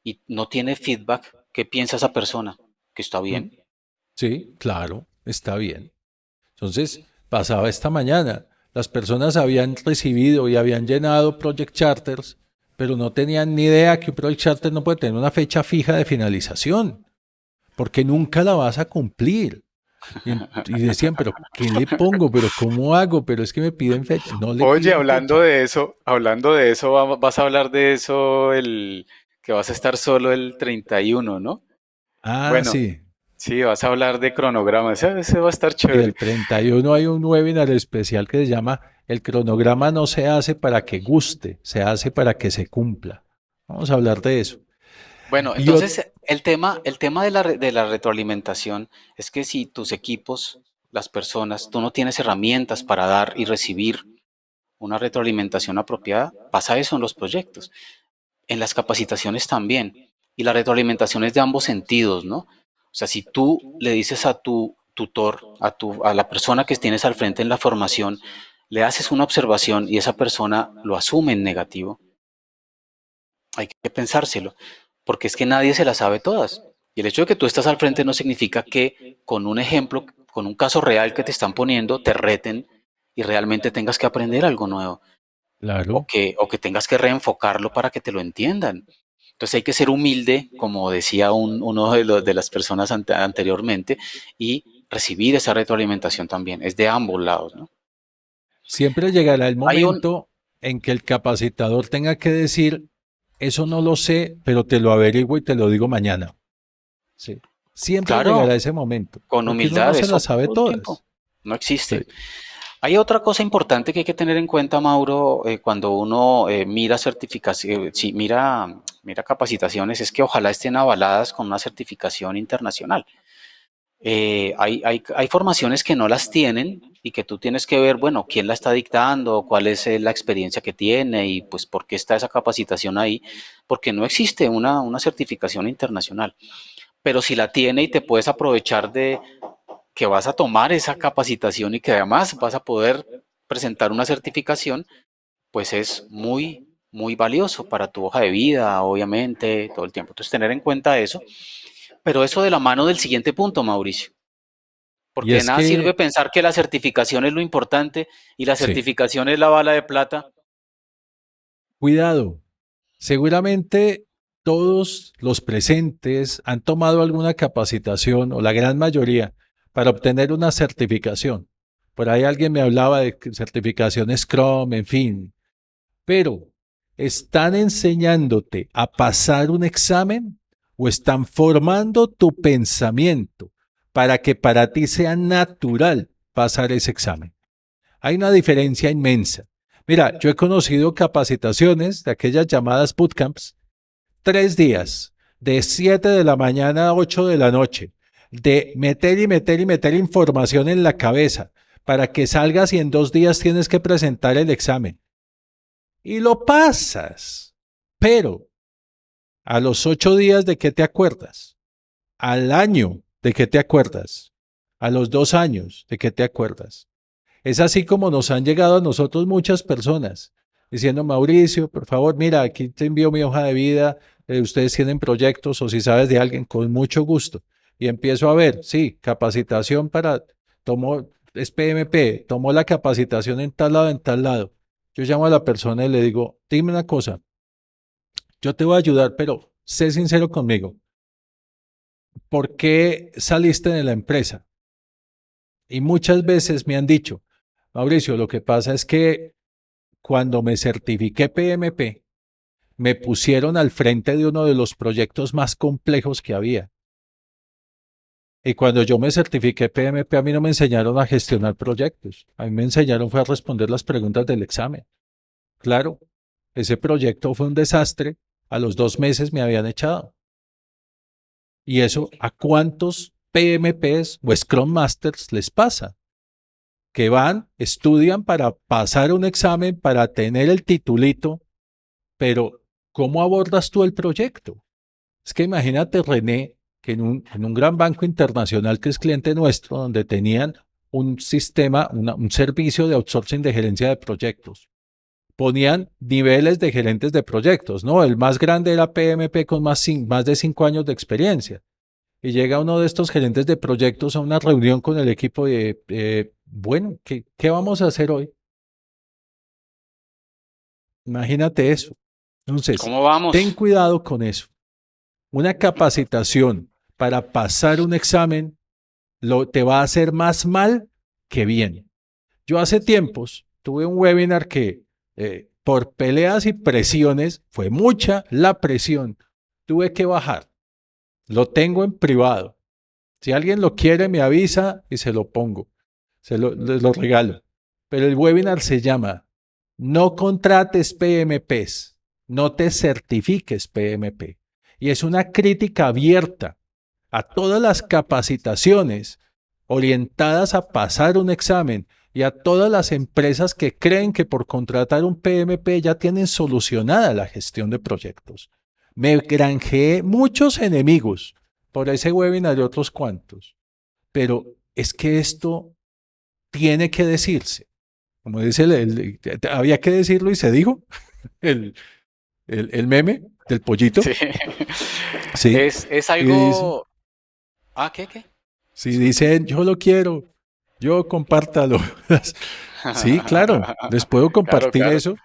Speaker 1: y no tiene feedback, ¿qué piensa esa persona? ¿Que está
Speaker 2: Mm,
Speaker 1: bien?
Speaker 2: sí, claro, está bien. Entonces, pasaba esta mañana. Las personas habían recibido y habían llenado Project Charters, pero no tenían ni idea que un Project Charter no puede tener una fecha fija de finalización, porque nunca la vas a cumplir. Y decían, pero ¿qué le pongo? ¿Pero cómo hago? Pero es que me piden fecha. No le
Speaker 1: Oye,
Speaker 2: piden fecha.
Speaker 1: hablando de eso, vas a hablar de eso el que vas a estar solo el 31, ¿no?
Speaker 2: Ah,
Speaker 1: Bueno,
Speaker 2: sí.
Speaker 1: sí, vas a hablar de cronograma, ese va a estar
Speaker 2: Y
Speaker 1: chévere.
Speaker 2: el 31 hay un webinar especial que se llama El cronograma no se hace para que guste, se hace para que se cumpla. Vamos a hablar de eso.
Speaker 1: Bueno,
Speaker 2: Y ot-
Speaker 1: entonces el tema de de la retroalimentación es que si tus equipos, las personas, tú no tienes herramientas para dar y recibir una retroalimentación apropiada, pasa eso en los proyectos, en las capacitaciones también. Y la retroalimentación es de ambos sentidos, ¿no? O sea, si tú le dices a tu tutor, a la persona que tienes al frente en la formación, le haces una observación y esa persona lo asume en negativo, hay que pensárselo, porque es que nadie se las sabe todas. Y el hecho de que tú estás al frente no significa que con un ejemplo, con un caso real que te están poniendo, te reten y realmente tengas que aprender algo nuevo
Speaker 2: claro,
Speaker 1: o que tengas que reenfocarlo para que te lo entiendan. Entonces hay que ser humilde, como decía uno de las personas anteriormente, y recibir esa retroalimentación también. Es de ambos lados, ¿no?
Speaker 2: siempre llegará el
Speaker 1: Hay un,
Speaker 2: momento en que el capacitador tenga que decir, eso no lo sé, pero te lo averiguo y te lo digo mañana. Sí. Siempre llegará
Speaker 1: claro,
Speaker 2: ese momento,
Speaker 1: con
Speaker 2: porque uno no
Speaker 1: humildad,
Speaker 2: se la
Speaker 1: eso
Speaker 2: sabe
Speaker 1: todo el tiempo.
Speaker 2: todas.
Speaker 1: No
Speaker 2: Sí,
Speaker 1: existe. Hay otra cosa importante que hay que tener en cuenta, Mauro, cuando uno mira certificación, sí, mira capacitaciones, es que ojalá estén avaladas con una certificación internacional. Hay formaciones que no las tienen y que tú tienes que ver, bueno, quién la está dictando, cuál es la experiencia que tiene y pues por qué está esa capacitación ahí, porque no existe una certificación internacional. Pero si la tiene y te puedes aprovechar de que vas a tomar esa capacitación y que además vas a poder presentar una certificación, pues es muy valioso para tu hoja de vida, obviamente, todo el tiempo. Entonces, tener en cuenta eso. Pero eso de la mano del siguiente punto, Mauricio.
Speaker 2: y
Speaker 1: Porque de
Speaker 2: es
Speaker 1: nada sirve
Speaker 2: que,
Speaker 1: pensar que la certificación es lo importante y la
Speaker 2: sí,
Speaker 1: certificación es la bala de plata.
Speaker 2: cuidado. Seguramente todos los presentes han tomado alguna capacitación, o la gran mayoría, para obtener una certificación. Por ahí alguien me hablaba de certificación Scrum, en fin. Pero, ¿están enseñándote a pasar un examen o están formando tu pensamiento para que para ti sea natural pasar ese examen? Hay una diferencia inmensa. Mira, yo he conocido capacitaciones de aquellas llamadas bootcamps, 3 días, de 7 de la mañana a 8 de la noche, de meter y meter y meter información en la cabeza para que salgas y en 2 días tienes que presentar el examen. Y lo pasas. Pero a los 8 días de qué te acuerdas, al año de qué te acuerdas, a los 2 años de qué te acuerdas. Es así como nos han llegado a nosotros muchas personas diciendo, Mauricio, por favor, mira, aquí te envío mi hoja de vida, ustedes tienen proyectos o si sabes de alguien, con mucho gusto. Y empiezo a ver, sí, capacitación para, tomó, es PMP, tomó la capacitación en tal lado, en tal lado. Yo llamo a la persona y le digo, dime una cosa, yo te voy a ayudar, pero sé sincero conmigo. ¿Por qué saliste de la empresa? Y muchas veces me han dicho, Mauricio, lo que pasa es que cuando me certifiqué PMP, me pusieron al frente de uno de los proyectos más complejos que había. Y cuando yo me certifiqué PMP, a mí no me enseñaron a gestionar proyectos. A mí me enseñaron fue a responder las preguntas del examen. Claro, ese proyecto fue un desastre. A los 2 meses me habían echado. Y eso, ¿a cuántos PMPs o Scrum Masters les pasa? Que van, estudian para pasar un examen, para tener el titulito, pero ¿cómo abordas tú el proyecto? Es que imagínate, René, que en un gran banco internacional que es cliente nuestro, donde tenían un sistema, un servicio de outsourcing de gerencia de proyectos, ponían niveles de gerentes de proyectos, ¿no? El más grande era PMP con más de 5 años de experiencia. Y llega uno de estos gerentes de proyectos a una reunión con el equipo de, bueno, ¿qué vamos a hacer hoy? Imagínate eso. Entonces,
Speaker 1: ¿Cómo vamos?
Speaker 2: ten cuidado con eso. Una capacitación para pasar un examen te va a hacer más mal que bien. Yo hace tiempos tuve un webinar que por peleas y presiones, fue mucha la presión, tuve que bajar. Lo tengo en privado. Si alguien lo quiere, me avisa y se lo pongo. Les lo regalo. Pero el webinar se llama No contrates PMPs, no te certifiques PMP. Y es una crítica abierta a todas las capacitaciones orientadas a pasar un examen y a todas las empresas que creen que por contratar un PMP ya tienen solucionada la gestión de proyectos. Me granjeé muchos enemigos por ese webinar y otros cuantos, pero es que esto tiene que decirse. Como dice, había que decirlo y se dijo, el, el meme del pollito.
Speaker 1: Sí.
Speaker 2: Sí.
Speaker 1: Es algo... Ah, ¿qué?
Speaker 2: Si dicen, yo lo quiero, yo compártalo. Sí, claro, les puedo compartir
Speaker 1: Claro.
Speaker 2: eso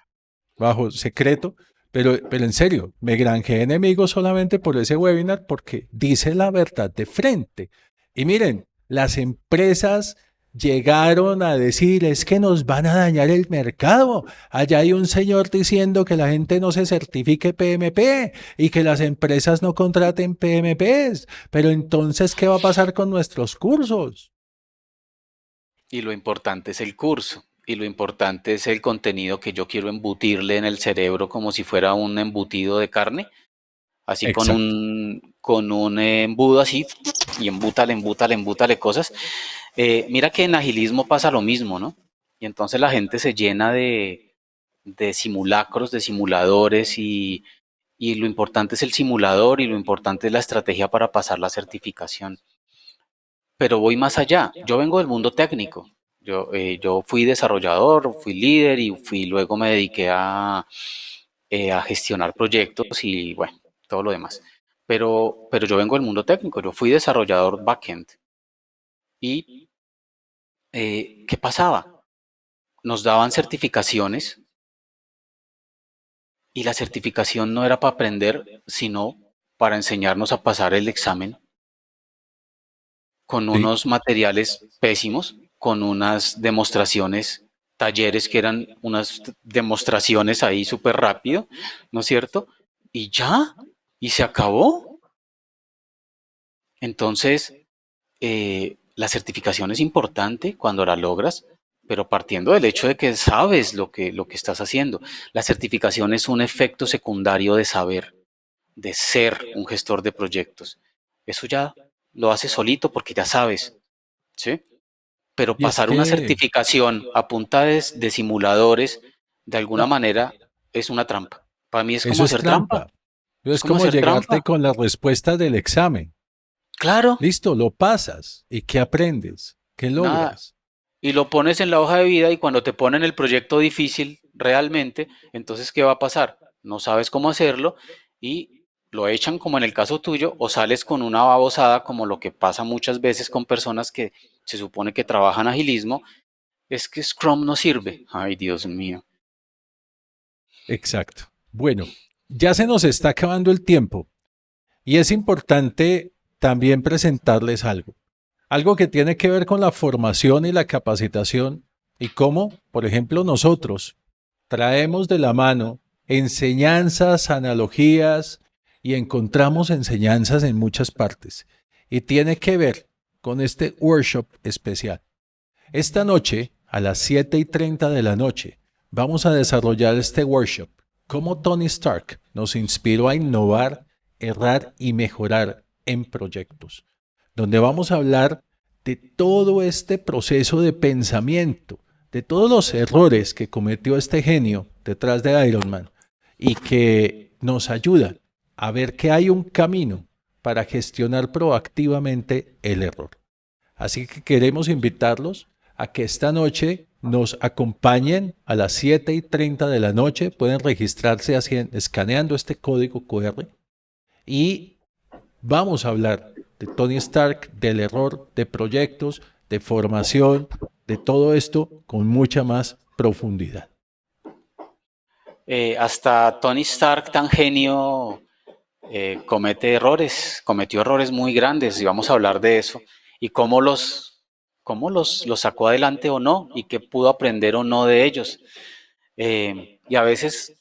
Speaker 2: bajo secreto, pero en serio, me granjeé enemigos solamente por ese webinar porque dice la verdad de frente. Y miren, las empresas llegaron a decir, es que nos van a dañar el mercado. Allá hay un señor diciendo que la gente no se certifique PMP y que las empresas no contraten PMPs. Pero entonces, ¿qué va a pasar con nuestros cursos?
Speaker 1: Y lo importante es el curso. Y lo importante es el contenido que yo quiero embutirle en el cerebro como si fuera un embutido de carne. Así
Speaker 2: Exacto.
Speaker 1: con un embudo así, y embútale cosas. Mira que en agilismo pasa lo mismo, ¿no? Y entonces la gente se llena de simulacros, de simuladores, y lo importante es el simulador y lo importante es la estrategia para pasar la certificación. Pero voy más allá. Yo vengo del mundo técnico. Yo fui desarrollador, fui líder y luego me dediqué a gestionar proyectos y bueno, todo lo demás. Pero yo vengo del mundo técnico, yo fui desarrollador backend. ¿Y qué pasaba? Nos daban certificaciones y la certificación no era para aprender, sino para enseñarnos a pasar el examen con
Speaker 2: Sí.
Speaker 1: unos materiales pésimos, con unas demostraciones, talleres que eran unas demostraciones ahí súper rápido, ¿no es cierto? Y ya, y se acabó. Entonces, la certificación es importante cuando la logras, pero partiendo del hecho de que sabes lo que estás haciendo. La certificación es un efecto secundario de saber, de ser un gestor de proyectos. Eso ya lo haces solito porque ya sabes, ¿sí? Pero
Speaker 2: Y es
Speaker 1: pasar una
Speaker 2: que
Speaker 1: certificación a punta de simuladores, de alguna
Speaker 2: no,
Speaker 1: manera, es una trampa. Para mí es
Speaker 2: eso
Speaker 1: como
Speaker 2: es
Speaker 1: hacer trampa.
Speaker 2: trampa.
Speaker 1: Es
Speaker 2: Es
Speaker 1: como
Speaker 2: como
Speaker 1: hacer
Speaker 2: llegarte
Speaker 1: trampa.
Speaker 2: con las respuestas del examen.
Speaker 1: Claro,
Speaker 2: Listo, lo pasas. ¿Y qué aprendes? ¿Qué
Speaker 1: nada.
Speaker 2: logras?
Speaker 1: Y lo pones en la hoja de vida y cuando te ponen el proyecto difícil realmente, entonces ¿qué va a pasar? No sabes cómo hacerlo y lo echan como en el caso tuyo o sales con una babosada como lo que pasa muchas veces con personas que se supone que trabajan agilismo, es que Scrum no sirve. Ay, Dios mío.
Speaker 2: Exacto. Bueno, ya se nos está acabando el tiempo y es importante también presentarles algo. Algo que tiene que ver con la formación y la capacitación y cómo, por ejemplo, nosotros traemos de la mano enseñanzas, analogías y encontramos enseñanzas en muchas partes. Y tiene que ver con este workshop especial. Esta noche, a las 7:30 de la noche, vamos a desarrollar este workshop. Cómo Tony Stark nos inspiró a innovar, errar y mejorar en proyectos. Donde vamos a hablar de todo este proceso de pensamiento, de todos los errores que cometió este genio detrás de Iron Man y que nos ayuda a ver que hay un camino para gestionar proactivamente el error. Así que queremos invitarlos a que esta noche nos acompañen a las 7:30 de la noche. Pueden registrarse escaneando este código QR y vamos a hablar de Tony Stark, del error, de proyectos, de formación, de todo esto con mucha más profundidad.
Speaker 1: hasta Tony Stark, tan genio, cometió errores muy grandes, y vamos a hablar de eso, y cómo los sacó adelante o no, y qué pudo aprender o no de ellos. Y a veces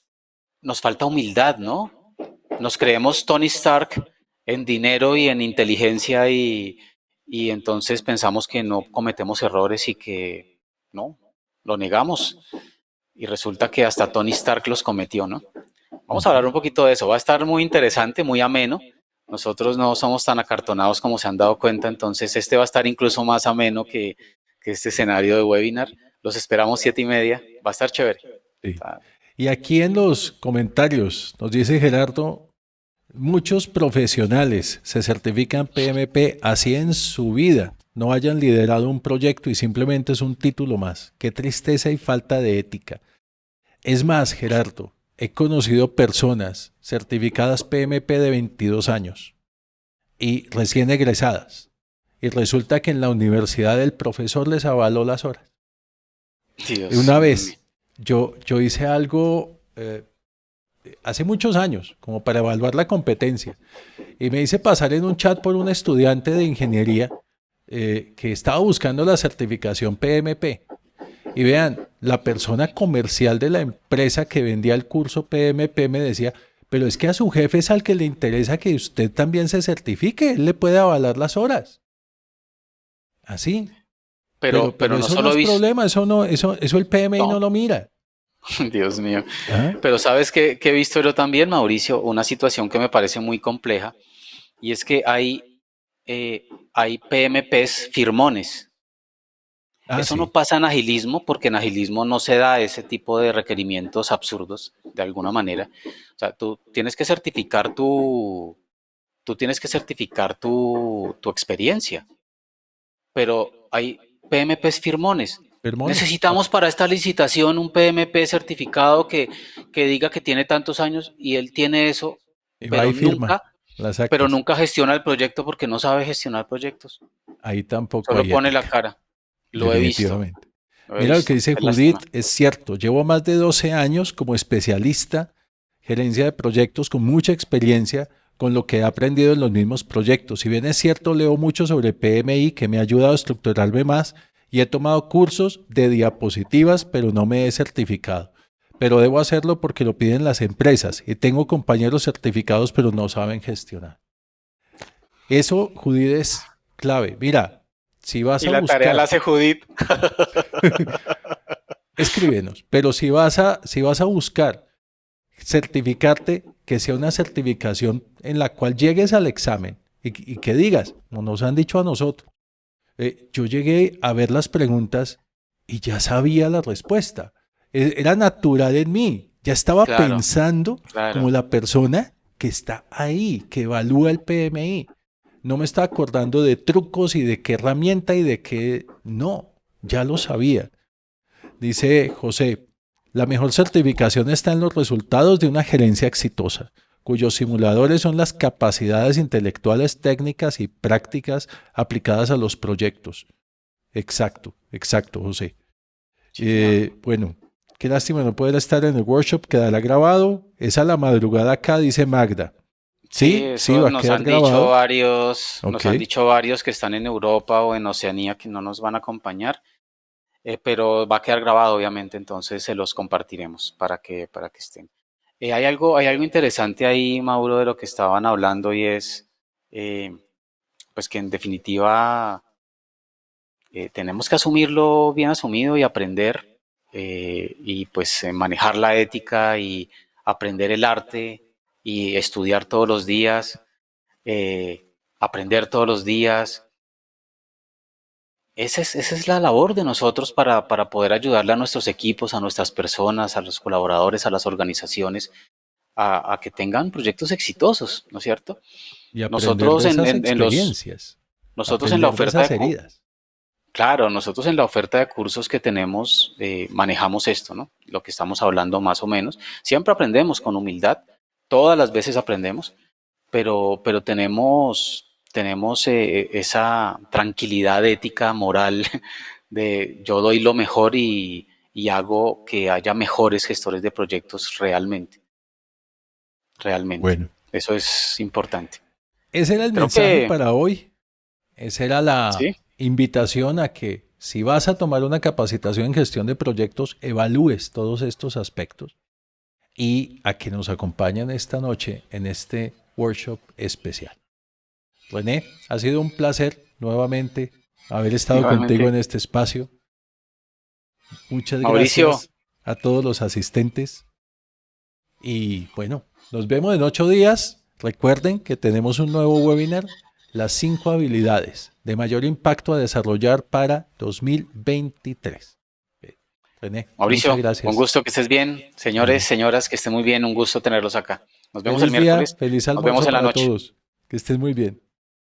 Speaker 1: nos falta humildad, ¿no? Nos creemos Tony Stark en dinero y en inteligencia, y entonces pensamos que no cometemos errores y que no, lo negamos. Y resulta que hasta Tony Stark los cometió, ¿no? Vamos a hablar un poquito de eso. Va a estar muy interesante, muy ameno. Nosotros no somos tan acartonados como se han dado cuenta, entonces este va a estar incluso más ameno que este escenario de webinar. Los esperamos 7:30. Va a estar chévere.
Speaker 2: Sí. Y aquí en los comentarios nos dice Gerardo, muchos profesionales se certifican PMP así en su vida no hayan liderado un proyecto y simplemente es un título más. Qué tristeza y falta de ética. Es más, Gerardo, he conocido personas certificadas PMP de 22 años y recién egresadas. Y resulta que en la universidad el profesor les avaló las horas.
Speaker 1: Dios
Speaker 2: Una
Speaker 1: mío.
Speaker 2: vez yo hice algo hace muchos años, como para evaluar la competencia, y me hice pasar en un chat por un estudiante de ingeniería que estaba buscando la certificación PMP. Y vean, la persona comercial de la empresa que vendía el curso PMP me decía, pero es que a su jefe es al que le interesa que usted también se certifique, él le puede avalar las horas. Así.
Speaker 1: Pero no
Speaker 2: Eso no
Speaker 1: solo
Speaker 2: es
Speaker 1: he visto.
Speaker 2: problema, eso el PMI no
Speaker 1: No,
Speaker 2: lo mira.
Speaker 1: Dios mío.
Speaker 2: ¿Ah?
Speaker 1: Pero sabes que he visto yo también, Mauricio, una situación que me parece muy compleja, y es que hay PMPs firmones.
Speaker 2: Ah,
Speaker 1: Eso no
Speaker 2: sí.
Speaker 1: pasa en agilismo, porque en agilismo no se da ese tipo de requerimientos absurdos, de alguna manera. O sea, tú tienes que certificar tu experiencia, pero hay PMPs firmones.
Speaker 2: Fermones.
Speaker 1: Necesitamos para esta licitación un PMP certificado que diga que tiene tantos años, y él tiene eso,
Speaker 2: Y va
Speaker 1: pero
Speaker 2: y firma
Speaker 1: nunca,
Speaker 2: las
Speaker 1: pero
Speaker 2: actas.
Speaker 1: nunca gestiona el proyecto porque no sabe gestionar proyectos.
Speaker 2: Ahí tampoco
Speaker 1: Solo
Speaker 2: hay
Speaker 1: pone la
Speaker 2: ética,
Speaker 1: cara. Lo he visto,
Speaker 2: definitivamente.
Speaker 1: lo he
Speaker 2: Mira lo que
Speaker 1: visto.
Speaker 2: dice
Speaker 1: Qué lástima.
Speaker 2: Judith, es cierto, llevo más de 12 años como especialista, gerencia de proyectos con mucha experiencia con lo que he aprendido en los mismos proyectos. Si bien es cierto, leo mucho sobre PMI que me ha ayudado a estructurarme más y he tomado cursos de diapositivas, pero no me he certificado. Pero debo hacerlo porque lo piden las empresas y tengo compañeros certificados, pero no saben gestionar. Eso, Judith, es clave. Mira, si vas
Speaker 1: Y
Speaker 2: a
Speaker 1: la tarea la
Speaker 2: buscar,
Speaker 1: hace Judith.
Speaker 2: escríbenos, pero si vas a buscar certificarte, que sea una certificación en la cual llegues al examen y que digas, como nos han dicho a nosotros, yo llegué a ver las preguntas y ya sabía la respuesta. Era natural en mí, ya estaba
Speaker 1: Claro,
Speaker 2: pensando como
Speaker 1: claro.
Speaker 2: la persona que está ahí, que evalúa el PMI. No me estaba acordando de trucos y de qué herramienta y de qué... No, ya lo sabía. Dice José, la mejor certificación está en los resultados de una gerencia exitosa, cuyos simuladores son las capacidades intelectuales, técnicas y prácticas aplicadas a los proyectos. Exacto, exacto, José.
Speaker 1: Sí, señor.
Speaker 2: Bueno, qué lástima no poder estar en el workshop, quedará grabado. Es a la madrugada acá, dice Magda.
Speaker 1: Sí,
Speaker 2: Sí, sí,
Speaker 1: eso
Speaker 2: va a quedar grabado. Ok,
Speaker 1: nos han dicho varios que están en Europa o en Oceanía que no nos van a acompañar, pero va a quedar grabado, obviamente, entonces se los compartiremos para que estén. Hay algo interesante ahí, Mauro, de lo que estaban hablando, y es, eh, pues que en definitiva tenemos que asumirlo bien asumido y aprender, y pues manejar la ética y aprender el arte y estudiar todos los días, aprender todos los días. Esa es la labor de nosotros para poder ayudarle a nuestros equipos, a nuestras personas, a los colaboradores, a las organizaciones, a que tengan proyectos exitosos, ¿no es cierto?
Speaker 2: y aprender
Speaker 1: Nosotros
Speaker 2: de
Speaker 1: en,
Speaker 2: esas
Speaker 1: en- en los,
Speaker 2: experiencias,
Speaker 1: nosotros en la
Speaker 2: aprender de
Speaker 1: oferta
Speaker 2: esas
Speaker 1: de,
Speaker 2: heridas.
Speaker 1: claro, nosotros en la oferta de cursos que tenemos, manejamos esto, ¿no? Lo que estamos hablando más o menos. Siempre aprendemos con humildad, todas las veces aprendemos, pero tenemos esa tranquilidad ética, moral, de yo doy lo mejor, y hago que haya mejores gestores de proyectos realmente. Realmente.
Speaker 2: Bueno,
Speaker 1: Eso es importante.
Speaker 2: ese era el
Speaker 1: Creo
Speaker 2: mensaje
Speaker 1: que
Speaker 2: para hoy. Esa era la
Speaker 1: sí,
Speaker 2: invitación a que si vas a tomar una capacitación en gestión de proyectos, evalúes todos estos aspectos y a que nos acompañen esta noche en este workshop especial. René, ha sido un placer nuevamente haber estado contigo en
Speaker 1: igualmente.
Speaker 2: este espacio. Muchas
Speaker 1: Mauricio,
Speaker 2: gracias a todos los asistentes y bueno, nos vemos en 8 días. Recuerden que tenemos un nuevo webinar, las 5 habilidades de mayor impacto a desarrollar para 2023. René, muchas
Speaker 1: Mauricio, un
Speaker 2: gracias.
Speaker 1: gusto que estés bien. Señores,
Speaker 2: Bueno,
Speaker 1: señoras, que estén muy bien. Un gusto tenerlos acá. Nos vemos el
Speaker 2: feliz día,
Speaker 1: miércoles.
Speaker 2: feliz
Speaker 1: Nos vemos
Speaker 2: almuerzo
Speaker 1: en la
Speaker 2: para
Speaker 1: noche.
Speaker 2: todos. Que estén muy bien.